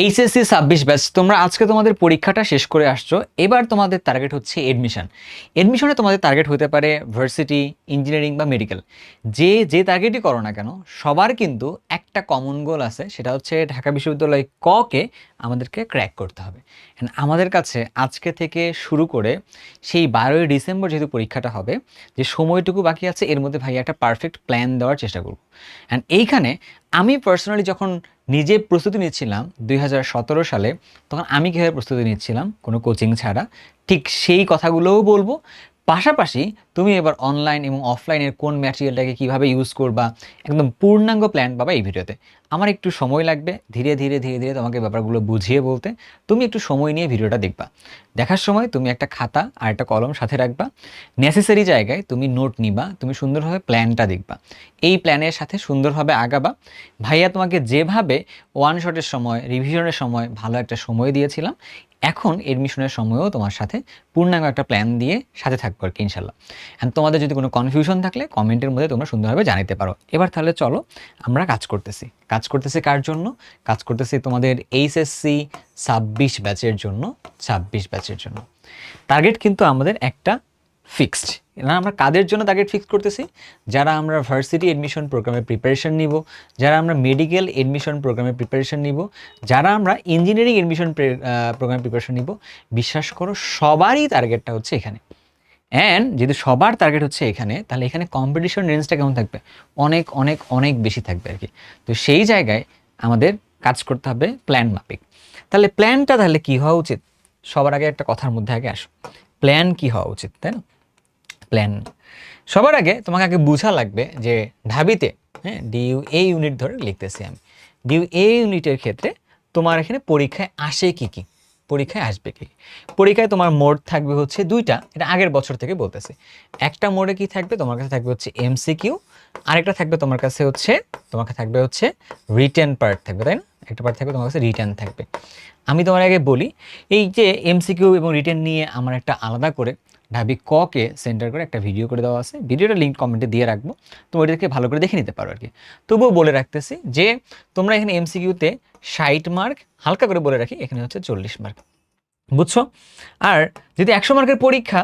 HSC 26 batch তোমরা আজকে তোমাদের পরীক্ষাটা শেষ করে আসছো। এবার তোমাদের টার্গেট হচ্ছে এডমিশন। এডমিশনে তোমাদের টার্গেট হতে পারে ভার্সিটি, ইঞ্জিনিয়ারিং বা মেডিকেল। যে টার্গেটই করো না কেন, সবার কিন্তু একটা কমন গোল আছে, সেটা হচ্ছে ঢাকা বিশ্ববিদ্যালয় ককে আমাদেরকে ক্র্যাক করতে হবে। And আমাদের কাছে আজকে থেকে শুরু করে সেই 12ই ডিসেম্বর যেহেতু পরীক্ষাটা হবে, যে সময়টুকু বাকি আছে এর মধ্যে ভাই একটা পারফেক্ট প্ল্যান দেওয়ার চেষ্টা করব। অ্যান্ড এইখানে আমি পার্সোনালি যখন নিজে প্রস্তুতি নিচ্ছিলাম 2017 সালে, তখন আমি কীভাবে প্রস্তুতি নিচ্ছিলাম কোনো কোচিং ছাড়া, ঠিক সেই কথাগুলোও বলবো। পাশাপাশি তুমি এবার অনলাইন এবং অফলাইনের কোন ম্যাটেরিয়ালটাকে কীভাবে ইউজ করবা, একদম পূর্ণাঙ্গ প্ল্যান পাবা এই ভিডিওতে। আমার একটু সময় লাগবে ধীরে ধীরে ধীরে ধীরে তোমাকে ব্যাপারগুলো বুঝিয়ে বলতে। তুমি একটু সময় নিয়ে ভিডিওটা দেখবা। দেখার সময় তুমি একটা খাতা আর একটা কলম সাথে রাখবা। নেসেসারি জায়গায় তুমি নোট নিবা, তুমি সুন্দরভাবে প্ল্যানটা দেখবা, এই প্ল্যানের সাথে সুন্দরভাবে আগাবা। ভাইয়া তোমাকে যেভাবে ওয়ান শটের সময়, রিভিশনের সময় ভালো একটা সময় দিয়েছিলাম, এখন এডমিশনের সময়ও তোমার সাথে পূর্ণাঙ্গ একটা প্ল্যান দিয়ে সাথে থাকবো আর কি ইনশাল্লাহ। অ্যান্ড তোমাদের যদি কোনো কনফিউশন থাকলে কমেন্টের মধ্যে তোমরা সুন্দরভাবে জানাতে পারো। এবার তাহলে চলো আমরা কাজ করতেছি কার জন্য? কাজ করতেছি তোমাদের এইচএসসি 26 ব্যাচের জন্য। 26 ব্যাচের জন্য টার্গেট কিন্তু আমাদের একটা ফিক্সড। না, আমরা কাদের জন্য টার্গেট ফিক্স করতেছি? যারা আমরা ভার্সিটি এডমিশন প্রোগ্রামে প্রিপারেশন নিব, যারা আমরা মেডিকেল এডমিশন প্রোগ্রামে প্রিপারেশন নিব, যারা আমরা ইঞ্জিনিয়ারিং এডমিশন প্রোগ্রামে প্রিপারেশন নিব। বিশ্বাস করো সবারই টার্গেটটা হচ্ছে এখানে। অ্যান্ড যদি সবার টার্গেট হচ্ছে এখানে, তাহলে এখানে কম্পিটিশন রেঞ্জটা কেমন থাকবে? অনেক অনেক অনেক বেশি থাকবে আর কি। তো সেই জায়গায় আমাদের কাজ করতে হবে প্ল্যান মাফিক। তাহলে প্ল্যানটা তাহলে কী হওয়া উচিত? সবার আগে একটা কথার মধ্যে আগে আসো, প্ল্যান কী হওয়া উচিত, তাই না? প্ল্যান সবার আগে তোমাকে আগে বোঝা লাগবে যে ঢাবিতে, হ্যাঁ, ডিইউ এ ইউনিট ধরে লিখতেছি আমি। ডিইউ এ ইউনিটের ক্ষেত্রে তোমার এখানে পরীক্ষায় আসে কি কি, পরীক্ষায় আসবে কি? পরীক্ষায় তোমার মোড থাকবে হচ্ছে দুইটা, এটা আগের বছর থেকে বলতেছি। একটা মোডে কি থাকবে? তোমার কাছে থাকবে হচ্ছে এমসিকিউ, আরেকটা থাকবে তোমার কাছে হচ্ছে রিটেন পার্ট থাকবে, তাই না? একটা পার্ট থাকবে তোমার কাছে রিটেন থাকবে। আমি তোমার আগে বলি, এই যে এমসিকিউ এবং রিটেন নিয়ে আমার একটা আলাদা করে ঢাবি ককে সেন্টার করে একটা ভিডিও করে দেওয়া আছে, ভিডিওটা লিঙ্ক কমেন্টে দিয়ে রাখবো, তো ওইটাকে ভালো করে দেখে নিতে পারো আর কি। তবুও বলে রাখতেছি যে তোমরা এখানে এমসিকিউতে 60 মার্ক, হালকা করে বলে রাখি এখানে হচ্ছে 40 মার্ক, বুঝছো? আর যদি 100 মার্কের পরীক্ষা,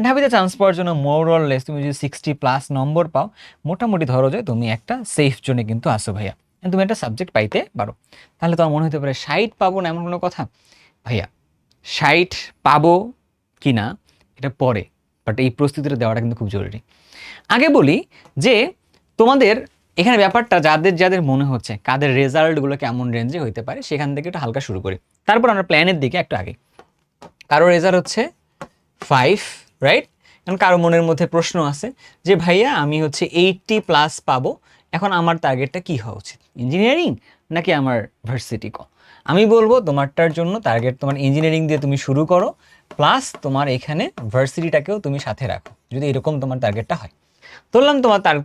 ঢাবিতে চান্স পাওয়ার জন্য মোর অর লেস তুমি যদি 60+ নম্বর পাও, মোটামুটি ধরো যে তুমি একটা সেফ জোনে কিন্তু আসো ভাইয়া, তুমি একটা সাবজেক্ট পাইতে পারো। তাহলে তোমার মনে হতে পারে 60 পাবো না, এমন কোনো কথা? ভাইয়া 60 পাবো কি না এটা পরে, বাট এই প্রস্তুতিটা দেওয়াটা কিন্তু খুব জরুরি। আগে বলি যে তোমাদের এখানে ব্যাপারটা যাদের যাদের মনে হচ্ছে কাদের রেজাল্টগুলো কেমন রেঞ্জে হইতে পারে, সেখান থেকে একটু হালকা শুরু করি, তারপর আমরা প্ল্যানের দিকে একটু আগে। কারো রেজাল্ট হচ্ছে 5, রাইট? কারণ কারো মনের মধ্যে প্রশ্ন আছে যে ভাইয়া আমি হচ্ছে 80+ পাবো, এখন আমার টার্গেটটা কী হওয়া উচিত, ইঞ্জিনিয়ারিং নাকি আমার ভার্সিটি? আমি বলবো তোমারটার জন্য টার্গেট তোমার ইঞ্জিনিয়ারিং দিয়ে তুমি শুরু করো, প্লাস তোমার এখানে ভার্সিটিটাকেও তুমি সাথে রাখো, যদি এরকম তোমার টার্গেটটা হয়। ধরলাম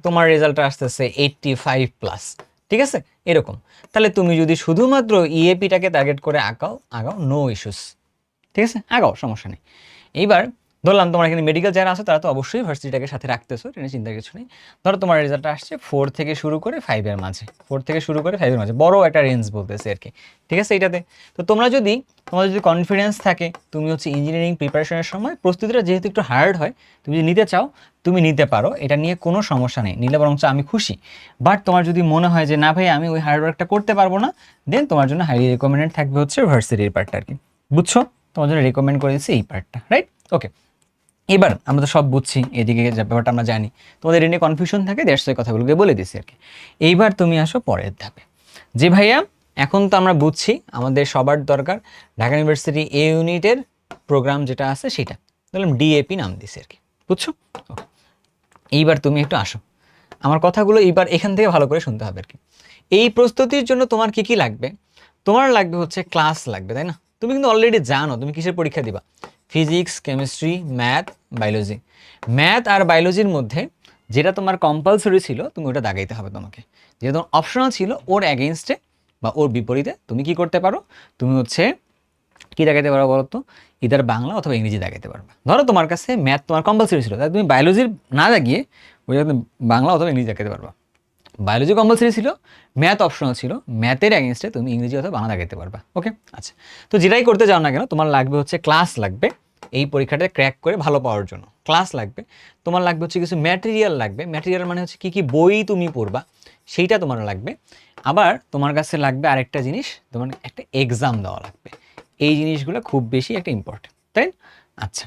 তোমার রেজাল্টটা আসতেছে 85+, ঠিক আছে, এরকম। তাহলে তুমি যদি শুধুমাত্র ইএপিটাকে টার্গেট করে আগাও, নো ইস্যুস, ঠিক আছে, আগাও, সমস্যা নেই। এইবার ধরলাম তোমার এখানে মেডিকেল যারা আছে তারা তো অবশ্যই ভার্সিটিটাকে সাথে রাখতেছো, এটা চিন্তার কিছু নেই। ধরো তোমার রেজাল্টটা আসছে 4 থেকে শুরু করে 5-এর মাঝে, বড় একটা রেঞ্জ বলতেছে আর কি, ঠিক আছে এইটাতে। তো তোমাদের যদি কনফিডেন্স থাকে, তুমি হচ্ছে ইঞ্জিনিয়ারিং প্রিপারেশনের সময় প্রস্তুতিটা যেহেতু একটু হার্ড হয়, তুমি যদি নিতে চাও তুমি নিতে পারো, এটা নিয়ে কোনো সমস্যা নেই, নিলে বরঞ্চ আমি খুশি। বাট তোমার যদি মনে হয় যে না ভাই আমি ওই হার্ড ওয়ার্কটা করতে পারবো না, দেন তোমার জন্য হাইলি রেকমেন্ডেড থাকবে হচ্ছে ভার্সিটির পার্টটা আর কি, বুঝছো? তোমার জন্য রেকমেন্ড করে দিচ্ছি এই পার্টটা, রাইট? ওকে, এবার আমরা তো সব বুঝছি, এদিকে যে ব্যাপারটা আমরা জানি, তোমাদের এ নিয়ে কনফিউশন থাকে, দেড়শো কথাগুলোকে বলে দিছি আর কি। এইবার তুমি আসো পরের ধাপে, যে ভাইয়া এখন তো আমরা বুঝছি আমাদের সবার দরকার ঢাকা ইউনিভার্সিটি এ ইউনিটের প্রোগ্রাম যেটা আছে সেটা, বললাম ডিএপি নাম দিছি আর কি, বুঝছো? ওকে, এইবার তুমি একটু আসো, আমার কথাগুলো এইবার এখান থেকে ভালো করে শুনতে হবে আর কি। এই প্রস্তুতির জন্য তোমার কি কি লাগবে? তোমার লাগবে হচ্ছে ক্লাস লাগবে, তাই না? তুমি কিন্তু অলরেডি জানো তুমি কিসের পরীক্ষা দিবা, physics, chemistry, math, biology. Math আর বায়োলজির মধ্যে যেটা তোমার কম্পালসরি ছিল তুমি ওটা দাগাইতে হবে তোমাকে, যেটা তোমার অপশনাল ছিল ওর অ্যাগেনস্টে বা ওর বিপরীতে তুমি কি করতে পারো, তুমি হচ্ছে কি দেখাতে পারো বলো তো, ইদার বাংলা অথবা ইংরেজি দেখাতে পারবে। ধরো তোমার কাছে ম্যাথ তোমার কম্পালসরি ছিল, তাই তুমি বায়োলজির না দাগিয়ে ওই বাংলা অথবা ইংরেজি দেখাতে পারবা। বায়োলজি কম্পালসারি ছিল, ম্যাথ অপশনাল ছিল, ম্যাথের অ্যাগেনস্টে তুমি ইংরেজি অথবা বাংলা দাগাইতে পারবা। ওকে, আচ্ছা, তো যেটাই করতে যাও না কেন তোমার লাগবে হচ্ছে ক্লাস লাগবে এই পরীক্ষাটা ক্র্যাক করে ভালো পাওয়ার জন্য, ক্লাস লাগবে, তোমার লাগবে হচ্ছে কিছু ম্যাটেরিয়াল লাগবে, ম্যাটেরিয়াল মানে হচ্ছে কী কী বই তুমি পড়বা সেইটা তোমার লাগবে, আবার তোমার কাছে লাগবে আরেকটা জিনিস, তোমার একটা এক্সাম দেওয়া লাগবে। এই জিনিসগুলো খুব বেশি একটা ইম্পর্টেন্ট, তাই? আচ্ছা,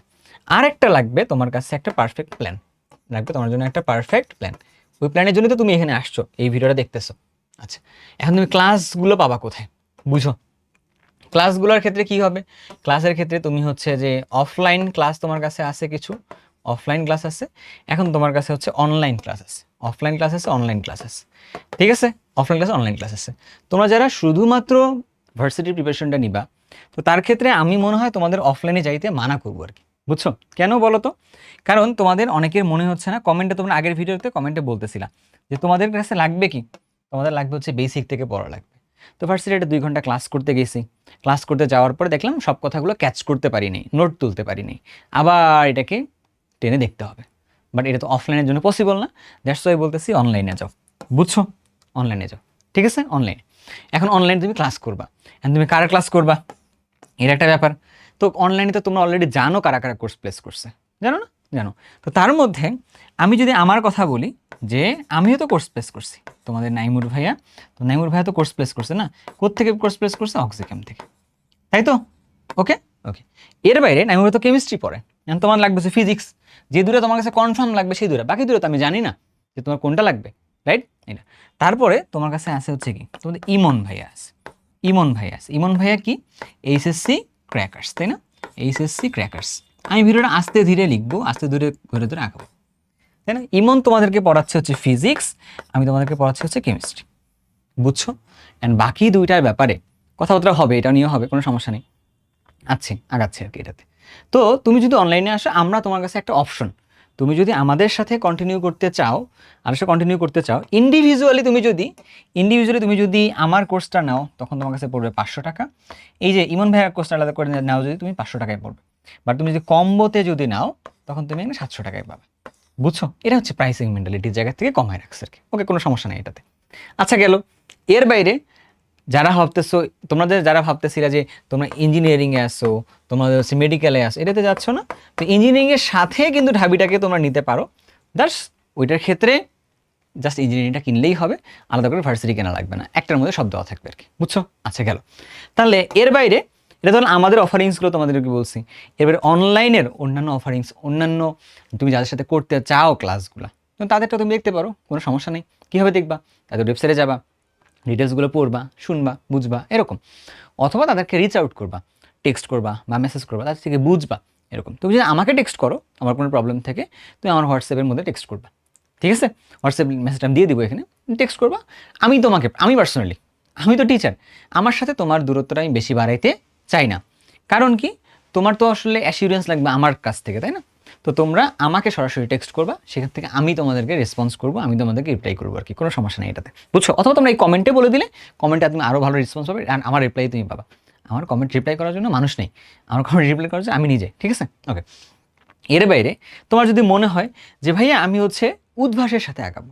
আরেকটা লাগবে তোমার কাছে একটা পারফেক্ট প্ল্যান লাগবে, তোমার জন্য একটা পারফেক্ট প্ল্যান। ওই প্ল্যানের জন্য তো তুমি এখানে আসছো, এই ভিডিওটা দেখতেছো। আচ্ছা, এখন তুমি ক্লাসগুলো পাবা কোথায় বুঝো? ক্লাসগুলোর ক্ষেত্রে কি হবে? ক্লাসের ক্ষেত্রে তুমি হচ্ছে যে অফলাইন ক্লাস তোমার কাছে আছে, কিছু অফলাইন ক্লাস আছে, এখন তোমার কাছে হচ্ছে অনলাইন ক্লাস আছে, অফলাইন ক্লাস আছে, অনলাইন ক্লাস আছে, ঠিক আছে? অফলাইন ক্লাস, অনলাইন ক্লাস আছে। তোমরা যারা শুধুমাত্র ভার্সিটির প্রিপারেশনটা নিবা, তো তার ক্ষেত্রে আমি মনে হয় তোমাদের অফলাইনে যাইতে মানা করবো আর কি, বুঝছো? কেন বলো তো? কারণ তোমাদের অনেকের মনে হচ্ছে না, কমেন্টে তোমরা আগের ভিডিওতে কমেন্টে বলতেছিলা যে তোমাদের কাছে লাগবে কি, তোমাদের লাগবে হচ্ছে বেসিক থেকে পড়া লাগবে। তো ভার্সিটিতে 2 ঘন্টা ক্লাস করতে গেছি, ক্লাস করতে যাওয়ার পরে দেখলাম সব কথাগুলো ক্যাচ করতে পারিনি, নোট তুলতে পারিনি, আবার এটাকে টেনে দেখতে হবে। বাট এটা তো অফলাইনের জন্য পসিবল না, দ্যাটস ওয়াই বলতেছি অনলাইনে যাও, বুঝছো? অনলাইনে যাও, ঠিক আছে? অনলাইনে, এখন অনলাইনে তুমি ক্লাস করবা, এখন তুমি কারা ক্লাস করবা এর একটা ব্যাপার। তো অনলাইনে তো তোমরা অলরেডি জানো কারা কারা কোর্স প্লেস করছে, জানো না? জানো। তো তার মধ্যে আমি যদি আমার কথা বলি, যে আমিও তো কোর্স প্লেস করছি, তোমাদের নাইমুর ভাইয়া, তো নাইমুর ভাইয়া তো কোর্স প্লেস করছে না, কোত্থেকে কোর্স প্লেস করছে? অক্সিক্যাম থেকে, তাই তো? ওকে ওকে, এর বাইরে নাইমুর তো কেমিস্ট্রি পড়ে, এখন তোমার লাগবে ফিজিক্স, যে দূরে তোমার কাছে কনফার্ম লাগবে সেই দূরে, বাকি দূরে তো আমি জানি না যে তোমার কোনটা লাগবে, রাইট? এটা তারপরে তোমার কাছে আছে হচ্ছে কি, তোমাদের ইমন ভাইয়া আছে, ইমন ভাইয়া আছে, ইমন ভাইয়া কি এইচএসসি ক্র্যাকার্স, তাই না? HSC crackers. আমি ভিডিওটা আস্তে ধীরে লিখবো, আস্তে ধীরে ধরে ধরে আঁকাবো, তাই না? ইমন তোমাদেরকে পড়াচ্ছে হচ্ছে ফিজিক্স, আমি তোমাদেরকে পড়াচ্ছি হচ্ছে কেমিস্ট্রি, বুঝছো? অ্যান্ড বাকি দুইটার ব্যাপারে কথাবার্তা হবে, এটা নিয়েও হবে, কোনো সমস্যা নেই, আগাচ্ছে আর কি এটাতে। তো তুমি যদি অনলাইনে আসো, আমরা তোমার কাছে একটা অপশন, তুমি যদি আমাদের সাথে কন্টিনিউ করতে চাও, আমাদের সাথে কন্টিনিউ করতে চাও ইন্ডিভিজুয়ালি, তুমি যদি আমার কোর্সটা নাও তখন তোমার কাছে পড়বে 500 টাকা, এই যে ইমন ভাইয়ের কোর্সটা আলাদা করে নাও যদি তুমি 500 টাকায় পড়বে, বাট তুমি যদি কম্বোতে যদি নাও তখন তুমি এখানে 700 টাকায় পাবে, বুঝছো? এটা হচ্ছে প্রাইসিং মেন্টালিটির জায়গা থেকে কমায় রাখছে আর কি। ওকে, কোনো সমস্যা নেই এটাতে। আচ্ছা গেল, এর বাইরে যারা ভাবতেছো, তোমাদের যারা ভাবতেছিলা যে তোমরা ইঞ্জিনিয়ারিংয়ে আসো, তোমাদের হচ্ছে মেডিকেলে আসো, এটাতে যাচ্ছ না, তো ইঞ্জিনিয়ারিংয়ের সাথে কিন্তু ঢাবিটাকে তোমরা নিতে পারো, দ্যাটস ওইটার ক্ষেত্রে জাস্ট ইঞ্জিনিয়ারিংটা কিনলেই হবে, আলাদা করে ভার্সিটি কেনা লাগবে না, একটার মধ্যে সব দেওয়া থাকবে আর কি, বুঝছো? আচ্ছা গেল, তাহলে এর বাইরে এটা ধরুন আমাদের অফারিংসগুলো তোমাদেরকে বলছি, এবারে অনলাইনের অন্যান্য অফারিংস, অন্যান্য তুমি যাদের সাথে করতে চাও ক্লাসগুলো, তো তাদেরটা তুমি দেখতে পারো, কোনো সমস্যা নেই। কীভাবে দেখবা? তাদের ওয়েবসাইটে যাবা, ডিটেলসগুলো পড়বা, শুনবা, বুঝবা, এরকম, অথবা তাদেরকে রিচ আউট করবা, টেক্সট করবা বা মেসেজ করবা, তাদের থেকে বুঝবা, এরকম। তুমি যদি আমাকে টেক্সট করো, আমার কোনো প্রবলেম থাকে, তুমি আমার হোয়াটসঅ্যাপের মধ্যে টেক্সট করবা, ঠিক আছে? হোয়াটসঅ্যাপ মেসেজটা আমি দিয়ে দিব এখানে, টেক্সট করবা, আমি পার্সোনালি, আমি তো টিচার, আমার সাথে তোমার দূরত্বটা আমি বেশি বাড়াইতে চাই না। কারণ কি, তোমার তো আসলে অ্যাসিউরেন্স লাগবে আমার কাছ থেকে, তাই না? তো তোমরা আমাকে সরাসরি টেক্সট করবা, সেখান থেকে আমি তোমাদেরকে রেসপন্স করবো, আমি তোমাদেরকে রিপ্লাই করবো আর কি, কোনো সমস্যা নেই এটাতে, বুঝছো? অথবা তোমরা এই কমেন্টে বলে দিলে, কমেন্টে তুমি আরও ভালো রেসপন্স পাবে, আর আমার রিপ্লাই তুমি পাবা। আমার কমেন্ট রিপ্লাই করার জন্য মানুষ নেই, আমার কমেন্ট রিপ্লাই করার জন্য আমি নিজে, ঠিক আছে? ওকে, এর বাইরে তোমার যদি মনে হয় যে ভাইয়া আমি হচ্ছে উদ্ভাসের সাথে আগাবো,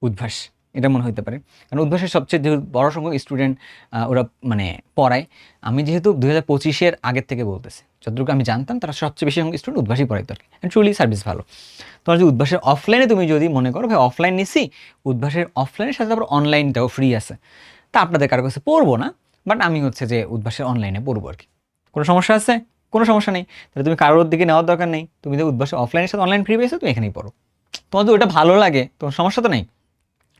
উদ্ভাস, এটা মনে হতে পারে, কারণ উদ্ভাসের সবচেয়ে বড় সংখ্যক স্টুডেন্ট ওরা মানে পড়ায়, আমি যেহেতু 2025-এর আগের থেকে বলতেছি, যতটুকু আমি জানতাম তারা সবচেয়ে বেশি সংখ্যক স্টুডেন্ট উদ্ভাসই পড়াইতো আর কি, ট্রুলি সার্ভিস ভালো। তোমার যদি উদ্ভাসের অফলাইনে তুমি যদি মনে করো ভাই অফলাইন নিছি, উদ্ভাসের অফলাইনের সাথে আবার অনলাইনটাও ফ্রি আছে, তা আপনাদের কারো কাছে পড়বো না, বাট আমি হচ্ছে যে উদ্ভাসের অনলাইনে পড়বো আর কি, কোনো সমস্যা আছে? কোনো সমস্যা নেই। তাহলে তুমি কারোর দিকে নেওয়ার দরকার নেই, তুমি যে উদ্ভাসে অফলাইনের সাথে অনলাইন ফ্রি পেয়েছো, তুমি এখানেই পড়ো, তোমার তো ওটা ভালো লাগে, তোমার সমস্যা তো নেই,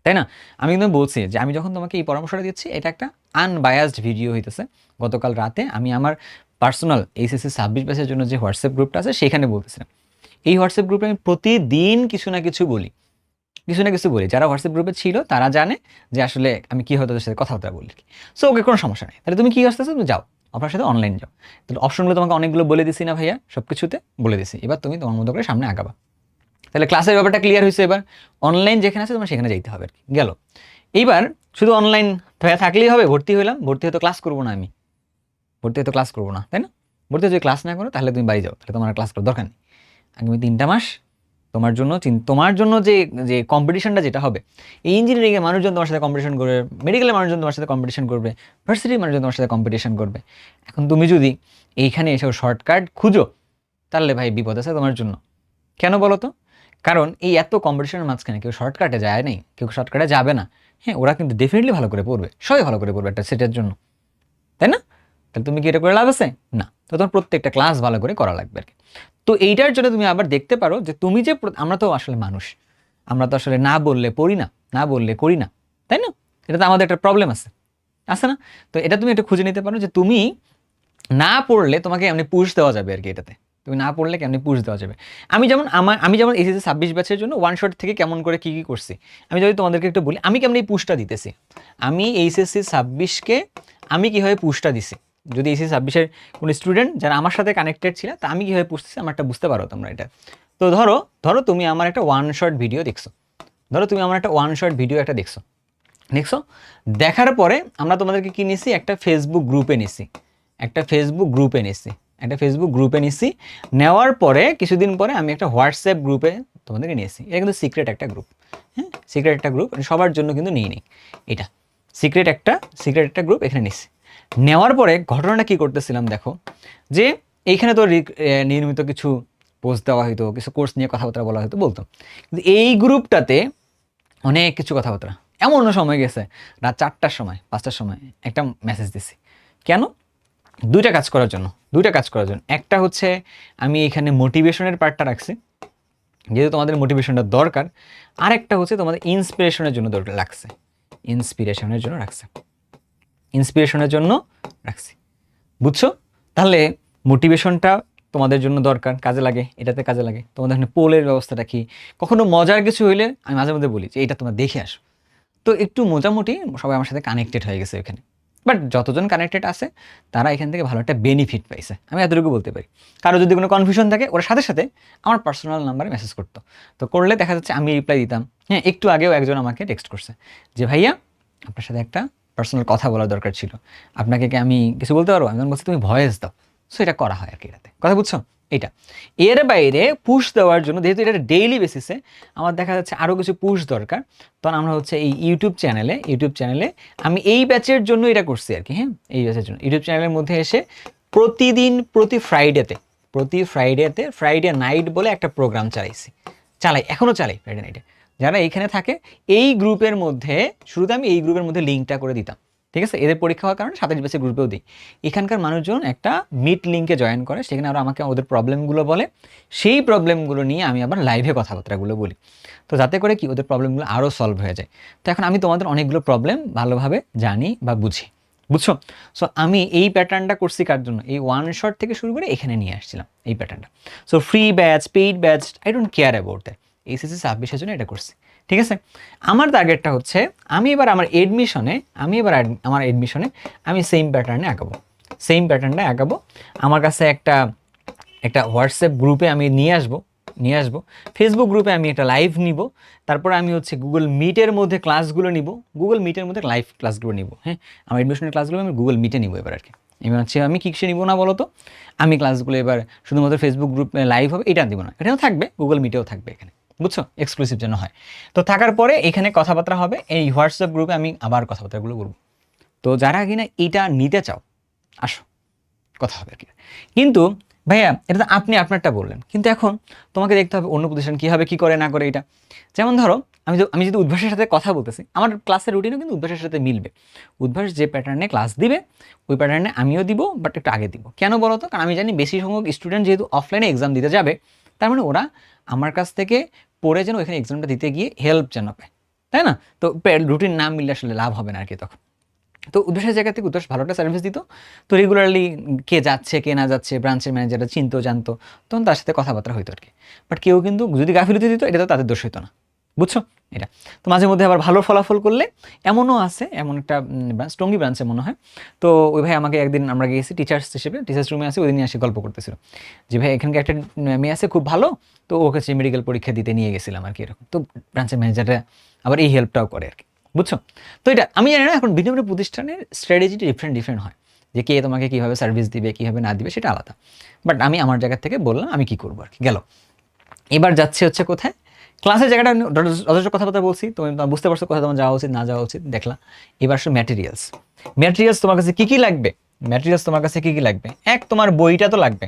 তাই না? আমি কিন্তু বলছি যে আমি যখন তোমাকে এই পরামর্শটা দিচ্ছি, এটা একটা আনবায়াসড ভিডিও হইতেছে। গতকাল রাতে আমি আমার পার্সোনাল এইচএসসি 26 ব্যাচের জন্য যে হোয়াটসঅ্যাপ গ্রুপটা আছে সেখানে বলতেছিলাম, এই হোয়াটসঅ্যাপ গ্রুপে আমি প্রতিদিন কিছু না কিছু বলি, যারা হোয়াটসঅ্যাপ গ্রুপে ছিল তারা জানে যে আসলে আমি কী হয়তো তাদের সাথে কথাবার্তা বলি। সো ওকে, কোনো সমস্যা নেই। তাহলে তুমি কী আসতেছো, তুমি যাও আপনার সাথে অনলাইন যাও। তাহলে অপশনগুলো তোমাকে অনেকগুলো বলে দিছি না ভাইয়া, সব কিছুতে বলে দিছি, এবার তুমি তোমার মতো করে সামনে আগাবা। তাহলে ক্লাসের ব্যাপারটা ক্লিয়ার হয়েছে, এবার অনলাইন যেখানে আছে তোমার সেখানে যাইতে হবে আর কি, গেল। এইবার শুধু অনলাইন থাকলেই হবে? ভর্তি হইলাম, ভর্তি হয়তো ক্লাস করবো না, আমি ভর্তি হয়তো ক্লাস করবো না, তাই না? ভর্তি যদি ক্লাস না করো তাহলে তুমি বাড়ি যাও, তাহলে তোমার ক্লাস করার দরকার নেই। আগামী 3টা মাস তোমার জন্য যে যে কম্পিটিশনটা যেটা হবে, এই ইঞ্জিনিয়ারিংয়ে মানুষজন তোমার সাথে কম্পিটিশন করবে, মেডিকেলের মানুষজন তোমার সাথে কম্পিটিশন করবে, ভার্সিটির মানুষজন তোমার সাথে কম্পিটিশন করবে। এখন তুমি যদি এইখানে এসেও শর্টকাট খুঁজো, তাহলে ভাই বিপদ আছে তোমার জন্য। কেন বলো তো? কারণ এই এত কম্পিটিশনের মাঝখানে কেউ শর্টকাটে যায় নাই, কেউ শর্টকাটে যাবে না। হ্যাঁ, ওরা কিন্তু ডেফিনেটলি ভালো করে পড়বে, সবাই ভালো করে পড়বে একটা সেটের জন্য, তাই না? তাহলে তুমি কি এটা করে লাভ আছে না? তো তোমার প্রত্যেকটা ক্লাস ভালো করে করা লাগবে আর কি। তো এইটার জন্য তুমি আবার দেখতে পারো যে তুমি যে আমরা তো আসলে মানুষ, আমরা তো আসলে না বললে পড়ি না, না বললে করি না, তাই না? এটা তো আমাদের একটা প্রবলেম আছে, আছে না? তো এটা তুমি একটু খুঁজে নিতে পারো যে তুমি না পড়লে তোমাকে এমনি পুশ দেওয়া যাবে আর কি। এটাতে তুমি না পড়লে কেমনি পুশ দেওয়া যাবে। আমি যেমন এসএসসি 26 ব্যাচের জন্য ওয়ান শট থেকে কেমন করে কী কী করছি, আমি যদি তোমাদেরকে একটু বলি আমি কেমন এই পুশটা দিতেছি। আমি এইচএসসি 26কে আমি কীভাবে পুশটা দিছি, যদি এইচএসসি 26-এর কোনো স্টুডেন্ট যারা আমার সাথে কানেক্টেড ছিল, তা আমি কীভাবে পুষতেছি আমারটা বুঝতে পারো তোমরা এটা। তো ধরো তুমি আমার একটা ওয়ান শট ভিডিও দেখছো, দেখছো, দেখার পরে আমরা তোমাদেরকে কি নিছি, একটা ফেসবুক গ্রুপে নিছি, নেওয়ার পরে কিছুদিন পরে আমি একটা হোয়াটসঅ্যাপ গ্রুপে তোমাদেরকে নিয়েছি। এটা কিন্তু সিক্রেট একটা গ্রুপ, হ্যাঁ, সিক্রেট একটা গ্রুপ, সবার জন্য কিন্তু নিই এটা সিক্রেট একটা গ্রুপ এখানে নিছি। নেওয়ার পরে ঘটনাটা কি করতেছিলাম দেখো, যে এইখানে তো নিয়মিত কিছু পোস্ট দেওয়া হইতো, কিছু কোর্স নিয়ে কথাবার্তা বলা হয়তো, বলতাম। কিন্তু এই গ্রুপটাতে অনেক কিছু কথাবার্তা, এমনও সময় গেছে রাত 4টার সময় 5টার সময় একটা মেসেজ দিছি। কেন? দুইটা কাজ করার জন্য। একটা হচ্ছে আমি এখানে মোটিভেশনের পার্টটা রাখছি, যেহেতু তোমাদের মোটিভেশনটা দরকার। আরেকটা হচ্ছে তোমাদের ইন্সপিরেশনের জন্য লাগছে, ইন্সপিরেশনের জন্য রাখছি। বুঝছো? তাহলে মোটিভেশনটা তোমাদের জন্য দরকার, কাজে লাগে, এটাতে কাজে লাগে। তোমাদের এখানে পোলের ব্যবস্থাটা কি, কখনো মজার কিছু হইলে আমি মাঝে মধ্যে বলি যে এটা তোমরা দেখে আসো। তো একটু মোটামুটি সবাই আমার সাথে কানেক্টেড হয়ে গেছে এখানে। বাট যতজন কানেক্টেড আছে তারা এখান থেকে ভালো একটা বেনিফিট পাইছে, আমি এতটুকু বলতে পারি। কারো যদি কোনো কনফিউশন থাকে ওরা সাথে সাথে আমার পার্সোনাল নাম্বারে মেসেজ করতো, তো করলে দেখা যাচ্ছে আমি রিপ্লাই দিতাম। হ্যাঁ, একটু আগেও একজন আমাকে টেক্সট করছে যে ভাইয়া আপনার সাথে একটা পার্সোনাল কথা বলার দরকার ছিল, আপনাকে কি আমি কিছু বলতে পারবো? আমি বলছি তুমি ভয়েস দাও। সো এটা করা হয় আর কি এটাতে, কথা বুঝছো? এটা এর বাইরে পুশ দেওয়ার জন্য, যেহেতু এটা ডেইলি বেসিসে আমার দেখা যাচ্ছে আরও কিছু পুশ দরকার, তখন আমরা হচ্ছে এই ইউটিউব চ্যানেলে আমি এই ব্যাচের জন্য এটা করছি আর কি। হ্যাঁ, এই ব্যাচের জন্য ইউটিউব চ্যানেলের মধ্যে এসে প্রতিদিন প্রতি ফ্রাইডে নাইট বলে একটা প্রোগ্রাম এখনও চালাই ফ্রাইডে নাইটে। যারা এইখানে থাকে এই গ্রুপের মধ্যে, শুরুতে আমি এই গ্রুপের মধ্যে লিঙ্কটা করে দিতাম, ঠিক আছে? এদের পরীক্ষা হওয়ার কারণে 27 ব্যাচের গ্রুপেও দিই। এখানকার মানুষজন একটা মিট লিঙ্কে জয়েন করে, সেখানে আরও আমাকে ওদের প্রবলেমগুলো বলে, সেই প্রবলেমগুলো নিয়ে আমি আবার লাইভে কথাবার্তাগুলো বলি। তো যাতে করে কি ওদের প্রবলেমগুলো আরও সলভ হয়ে যায়। তো এখন আমি তোমাদের অনেকগুলো প্রবলেম ভালোভাবে জানি বা বুঝি, বুঝছো? সো আমি এই প্যাটার্নটা করছি কার জন্য, এই ওয়ান শট থেকে শুরু করে এখানে নিয়ে আসছিলাম এই প্যাটার্নটা। So free batch, paid batch, I don't care about that. HSC 26-এর জন্য এটা করছি, ঠিক আছে? আমার টার্গেটটা হচ্ছে আমি এবার আমার এডমিশনে আমি সেম প্যাটার্নে আঁকাবো। আমার কাছে একটা হোয়াটসঅ্যাপ গ্রুপে আমি নিয়ে আসবো, ফেসবুক গ্রুপে আমি একটা লাইভ নিব, তারপর আমি হচ্ছে গুগল মিটের মধ্যে ক্লাসগুলো নিব, লাইভ ক্লাসগুলো নিব। হ্যাঁ, আমার এডমিশনের ক্লাসগুলো আমি গুগল মিটে নিব এবার আর কি। এবার হচ্ছে আমি কিসে নিব না বলো তো, আমি ক্লাসগুলো এবার শুধুমাত্র ফেসবুক গ্রুপে লাইভ হবে এটা দিব না, এটাও থাকবে, গুগল মিটেও থাকবে এখানে, বুঝছো? এক্সক্লুসিভ যেন হয়। তো থাকার পরে এখানে কথাবার্তা হবে, এই হোয়াটসঅ্যাপ গ্রুপে আমি আবার কথাবার্তাগুলো বলবো। তো যারা কিনা এটা নিতে চাও আসো, কথা হবে আর কি। কিন্তু ভাইয়া এটা তো আপনি আপনারটা বললেন, কিন্তু এখন তোমাকে দেখতে হবে অন্য প্রতিষ্ঠান কীভাবে কী করে না করে এটা। যেমন ধরো আমি যদি উদ্ভাসের সাথে কথা বলতেছি, আমার ক্লাসের রুটিনও কিন্তু উদ্ভাসের সাথে মিলবে। উদ্ভাস যে প্যাটার্নে ক্লাস দিবে ওই প্যাটার্নে আমিও দিব, বাট একটু আগে দিব। কেন বলো তো? কারণ আমি জানি বেশি সংখ্যক স্টুডেন্ট যেহেতু অফলাইনে এক্সাম দিতে যাবে, তার মানে ওরা আমার কাছ থেকে পড়ে যেন ওইখানে এক্সামটা দিতে গিয়ে হেল্প যেন পায়, তাই না? তো রুটিন না মিললে আসলে লাভ হবে না আর কি তখন। তো উদ্ভাসের জায়গা থেকে উদ্ভাস ভালো একটা সার্ভিস দিত। তো রেগুলারলি কে যাচ্ছে কে না যাচ্ছে ব্রাঞ্চের ম্যানেজাররা চিনতো জানতো, তখন তার সাথে কথাবার্তা হইতো আর কি। বাট কেউ কিন্তু যদি গাফিলতি দিত এটা তো তাদের দোষ হইতো না, বুঝছো? এটা তো মাঝে মধ্যে আবার ভালো ফলাফল করলে এমনও আছে, এমন একটা ব্রাঞ্চ টঙ্গী ব্রাঞ্চে মনে হয়। তো ওই ভাই আমাকে একদিন আমরা গিয়েছি টিচার্স রুমে আসে, ওই দিনই এসে গল্প করতেছিল যে ভাই এখানকার একটা মেয়ে আছে খুব ভালো, তো ওকে মেডিকেল পরীক্ষা দিতে নিয়ে গেছিলাম আর কি এরকম। তো ব্রাঞ্চের ম্যানেজাররা আবার এই হেল্পটাও করে আর কি, বুঝছো? তো এটা আমি জানি না, এখন ভিন্ন ভিন্ন প্রতিষ্ঠানের স্ট্র্যাটেজিটা ডিফারেন্ট হয়, যে কে তোমাকে কীভাবে সার্ভিস দিবে কীভাবে না দিবে সেটা আলাদা। বাট আমি আমার জায়গা থেকে বললাম আমি কী করবো আর কি। গেল এবার যাচ্ছে হচ্ছে কোথায়, ক্লাসের জায়গাটা যথেষ্ট কথাবার্তা বলছি, তুমি বুঝতে পারছো কোথায় তোমার যাওয়া উচিত না যাওয়া উচিত দেখলা। এবার আসলে ম্যাটেরিয়ালস, ম্যাটেরিয়ালস তোমার কাছে কি কি লাগবে, ম্যাটেরিয়ালস তোমার কাছে কি কি লাগবে, এক তোমার বইটা তো লাগবে,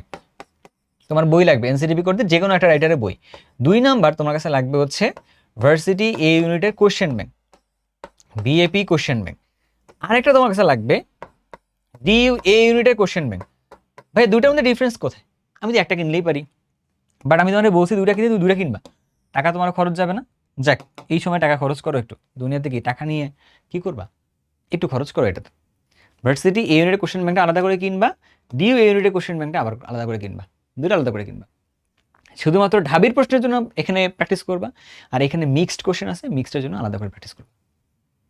তোমার বই লাগবে এনসিটিভি করতে যে কোনো একটা রাইটারের বই। 2 নাম্বার তোমার কাছে লাগবে হচ্ছে ভার্সিটি এ ইউনিটের question bank, BAP question bank. আরেকটা তোমার কাছে লাগবে ডিইউ এ ইউনিটের কোশ্চেন ব্যাংক। ভাই দুইটার মধ্যে ডিফারেন্স কোথায়, আমি তো একটা কিনলেই পারি, বাট আমি তোমাকে বলছি দুইটা কিনে, তুমি দুইটা কিনবা, টাকা তোমার খরচ যাবে না। যাক, এই সময় টাকা খরচ করো একটু, দুনিয়াতে কি টাকা নিয়ে কি করবা, একটু খরচ করো এটাতে। ভার্সিটি এ ইউনিটের কোশ্চেন ব্যাংকটা আলাদা করে কিনবা, ডিইউ এ ইউনিটের কোশ্চেন ব্যাংকটা আবার আলাদা করে কিনবা, দুইটা আলাদা করে কিনবা। শুধুমাত্র ঢাবির প্রশ্নের জন্য এখানে প্র্যাকটিস করবা, আর এখানে মিক্সড কোশ্চেন আছে, মিক্সডের জন্য আলাদা করে প্র্যাকটিস করবা,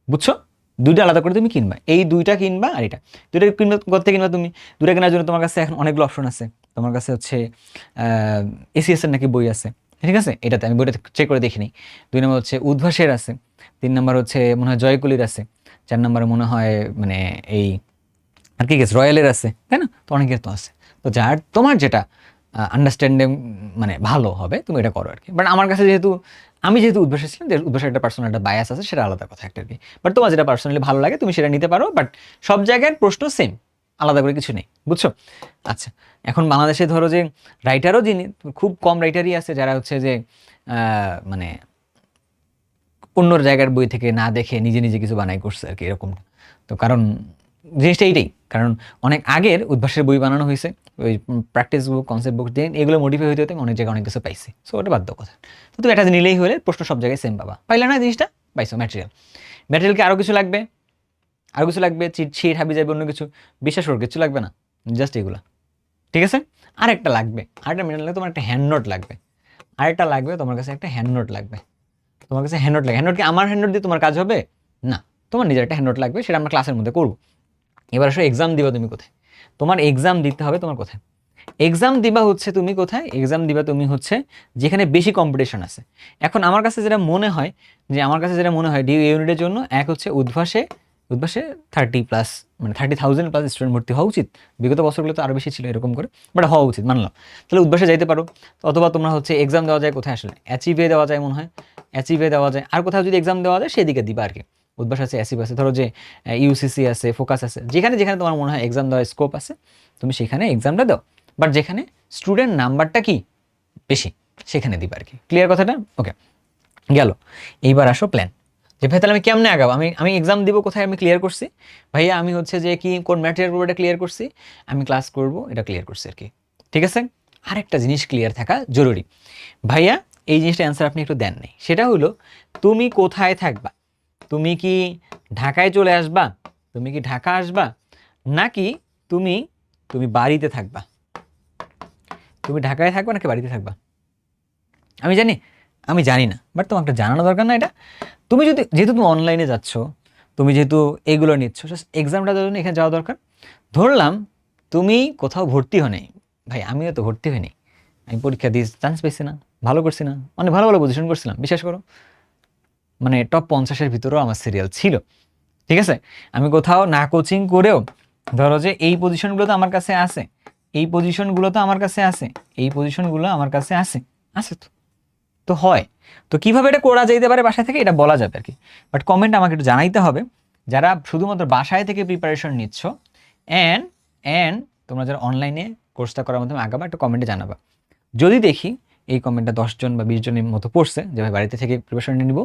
বুঝছো? দুইটা আলাদা করে তুমি কিনবা, এই দুইটা কিনবা আর এটা দুইটা কিনবা। করতে কিনবা তুমি দুইটা কেনার জন্য তোমার কাছে এখন অনেকগুলো অপশন আছে। তোমার কাছে হচ্ছে এসিএস এর নাকি বই আছে, ঠিক আছে, এটাতে আমি বইটা চেক করে দেখিনি। 2 নম্বর হচ্ছে উদ্ভাসের আছে, 3 নম্বর হচ্ছে মনে হয় জয়কুলির আছে, 4 নম্বরে মনে হয় মানে এই আর কি গেছে রয়্যালের আছে, তাই না? তো অনেকের তো আছে, তো যার তোমার যেটা আন্ডারস্ট্যান্ডিং মানে ভালো হবে তুমি এটা করো আর কি। বাট আমার কাছে যেহেতু আমি যেহেতু উদ্ভাসে ছিলাম, যে উদ্ভাসের একটা পার্সোনাল একটা বায়াস আছে, সেটা আলাদা কথা একটা আর কি। বাট তোমার যেটা পার্সোনালি ভালো লাগে তুমি সেটা নিতে পারো, বাট সব জায়গায় প্রশ্ন সেম, আলাদা করে কিছু নেই, বুঝছো? আচ্ছা, এখন বাংলাদেশে ধরো যে রাইটারও যিনি, খুব কম রাইটারই আছে যারা হচ্ছে যে মানে অন্য জায়গার বই থেকে না দেখে নিজে নিজে কিছু বানাই করছে আর কি, এরকম। তো কারণ জিনিসটা এইটাই, কারণ অনেক আগের উদ্ভাসের বই বানানো হয়েছে, ওই প্র্যাকটিস বুক, কনসেপ্ট বুক দিয়ে এগুলো মডিফাই হতে হতে অনেক জায়গায় অনেক কিছু পাইছি। সো ওটা বাধ্য কথা। তো তুমি এটা নিলেই হলে প্রশ্ন সব জায়গায় সেম পাবা, পাইলে না জিনিসটা পাইছো। ম্যাটেরিয়াল, ম্যাটেরিয়ালকে আরও কিছু লাগবে, আরও কিছু লাগবে, চিট শিট হাবি যাবে অন্য কিছু, বিশ্বাস করো কিছু লাগবে না, জাস্ট এগুলা, ঠিক আছে? আরেকটা লাগবে, আরেকটা ম্যাটেরিয়াল তোমার একটা হ্যান্ড নোট লাগবে, আরেকটা লাগবে তোমার কাছে একটা হ্যান্ড নোট লাগবে। তোমার কাছে হ্যান্ড নোট লাগে, হ্যান্ড নোট কি আমার হ্যান্ড নোট দিয়ে তোমার কাজ হবে না, তোমার নিজের একটা হ্যান্ড নোট লাগবে, সেটা আমরা ক্লাসের মধ্যে করবো। এবার আসলে এক্সাম দিবা তুমি কোথায়, তোমার এক্সাম দিতে হবে তোমার কোথায়, এক্সাম দিবা হচ্ছে তুমি কোথায়, এক্সাম দিবা তুমি হচ্ছে যেখানে বেশি কম্পিটিশন আছে। এখন আমার কাছে যেটা মনে হয়, ডিউ ইউনিটের জন্য এক হচ্ছে উদ্ভাসে, উদ্ভাসে 30+ মানে 30,000+ স্টুডেন্ট ভর্তি হওয়া উচিত। বিগত বছরগুলো তো আরও বেশি ছিল এরকম করে, বাট হওয়া উচিত মানলাম। তাহলে উদ্ভাসে যাইতে পারো, অথবা তোমরা হচ্ছে এক্সাম দেওয়া যায় কোথায়, আসলে অ্যাচিভে দেওয়া যায় মনে হয়, অ্যাচিভে দেওয়া যায়, আর কোথাও যদি এক্সাম দেওয়া যায় সেদিকে দিবা আর কি। উদ্ভাস আছে, অ্যাচিভ আছে, ধরো যে ইউসিসি আছে, ফোকাস আছে, যেখানে যেখানে তোমার মনে হয় এক্সাম দেওয়ার স্কোপ আছে তুমি সেখানে এক্সামটা দাও, বাট যেখানে স্টুডেন্ট নাম্বারটা কি বেশি সেখানে দিবা আর কি। ক্লিয়ার কথাটা? ওকে, গেল। এইবার আসো প্ল্যান, যে ভাই তাহলে আমি কেমনে আগাবো, আমি এক্সাম দিব কোথায়, আমি ক্লিয়ার করছি ভাইয়া, আমি হচ্ছে যে কি কোন ম্যাটেরিয়াল করবো এটা ক্লিয়ার করছি, আমি ক্লাস করব এটা ক্লিয়ার করছি আর কি, ঠিক আছে? আরেকটা জিনিস ক্লিয়ার থাকা জরুরি ভাইয়া, এই জিনিসটা অ্যান্সার আপনি একটু দেন নাই, সেটা হলো তুমি কোথায় থাকবা, তুমি কি ঢাকায় চলে আসবা, তুমি কি ঢাকা আসবা, নাকি তুমি তুমি বাড়িতে থাকবা, তুমি ঢাকায় থাকবা নাকি বাড়িতে থাকবা? আমি জানি না, বাট তোমার একটা জানানো দরকার না এটা। তুমি যদি, যেহেতু তুমি অনলাইনে যাচ্ছ, তুমি যেহেতু এগুলো নিচ্ছ, এক্সামটা দেওয়ার জন্য এখানে যাওয়া দরকার। ধরলাম তুমি কোথাও ভর্তি হও নাই, ভাই আমিও তো ভর্তি হইনি, আমি পরীক্ষা দিয়ে চান্স পেয়েছি না, ভালো করছি না, অনেক ভালো ভালো পজিশন করছিলাম, বিশ্বাস করো, মানে টপ 50-এর ভিতরেও আমার সিরিয়াল ছিল, ঠিক আছে? আমি কোথাও না কোচিং করেও ধরো যে এই পজিশনগুলো তো আমার কাছে আছে, এই পজিশনগুলো তো আমার কাছে আছে, এই পজিশনগুলো আমার কাছে আছে, আছে তো, তো হয়। তো কিভাবে এটা করা যেতে পারে বাসায় থেকে, এটা বলা যাবে আর কি, বাট কমেন্ট আমাকে একটু জানাইতে হবে যারা শুধুমাত্র বাসায় থেকে প্রিপারেশন নিচ্ছ, অ্যান্ড অ্যান্ড তোমরা যারা অনলাইনে কোর্সটা করার মাধ্যমে আগাবা, একটু কমেন্টে জানাবা। যদি দেখি এই কমেন্টটা 10 জন বা 20 জনের মতো পড়ছে যে ভাই বাড়িতে থেকে প্রিপারেশন নিব,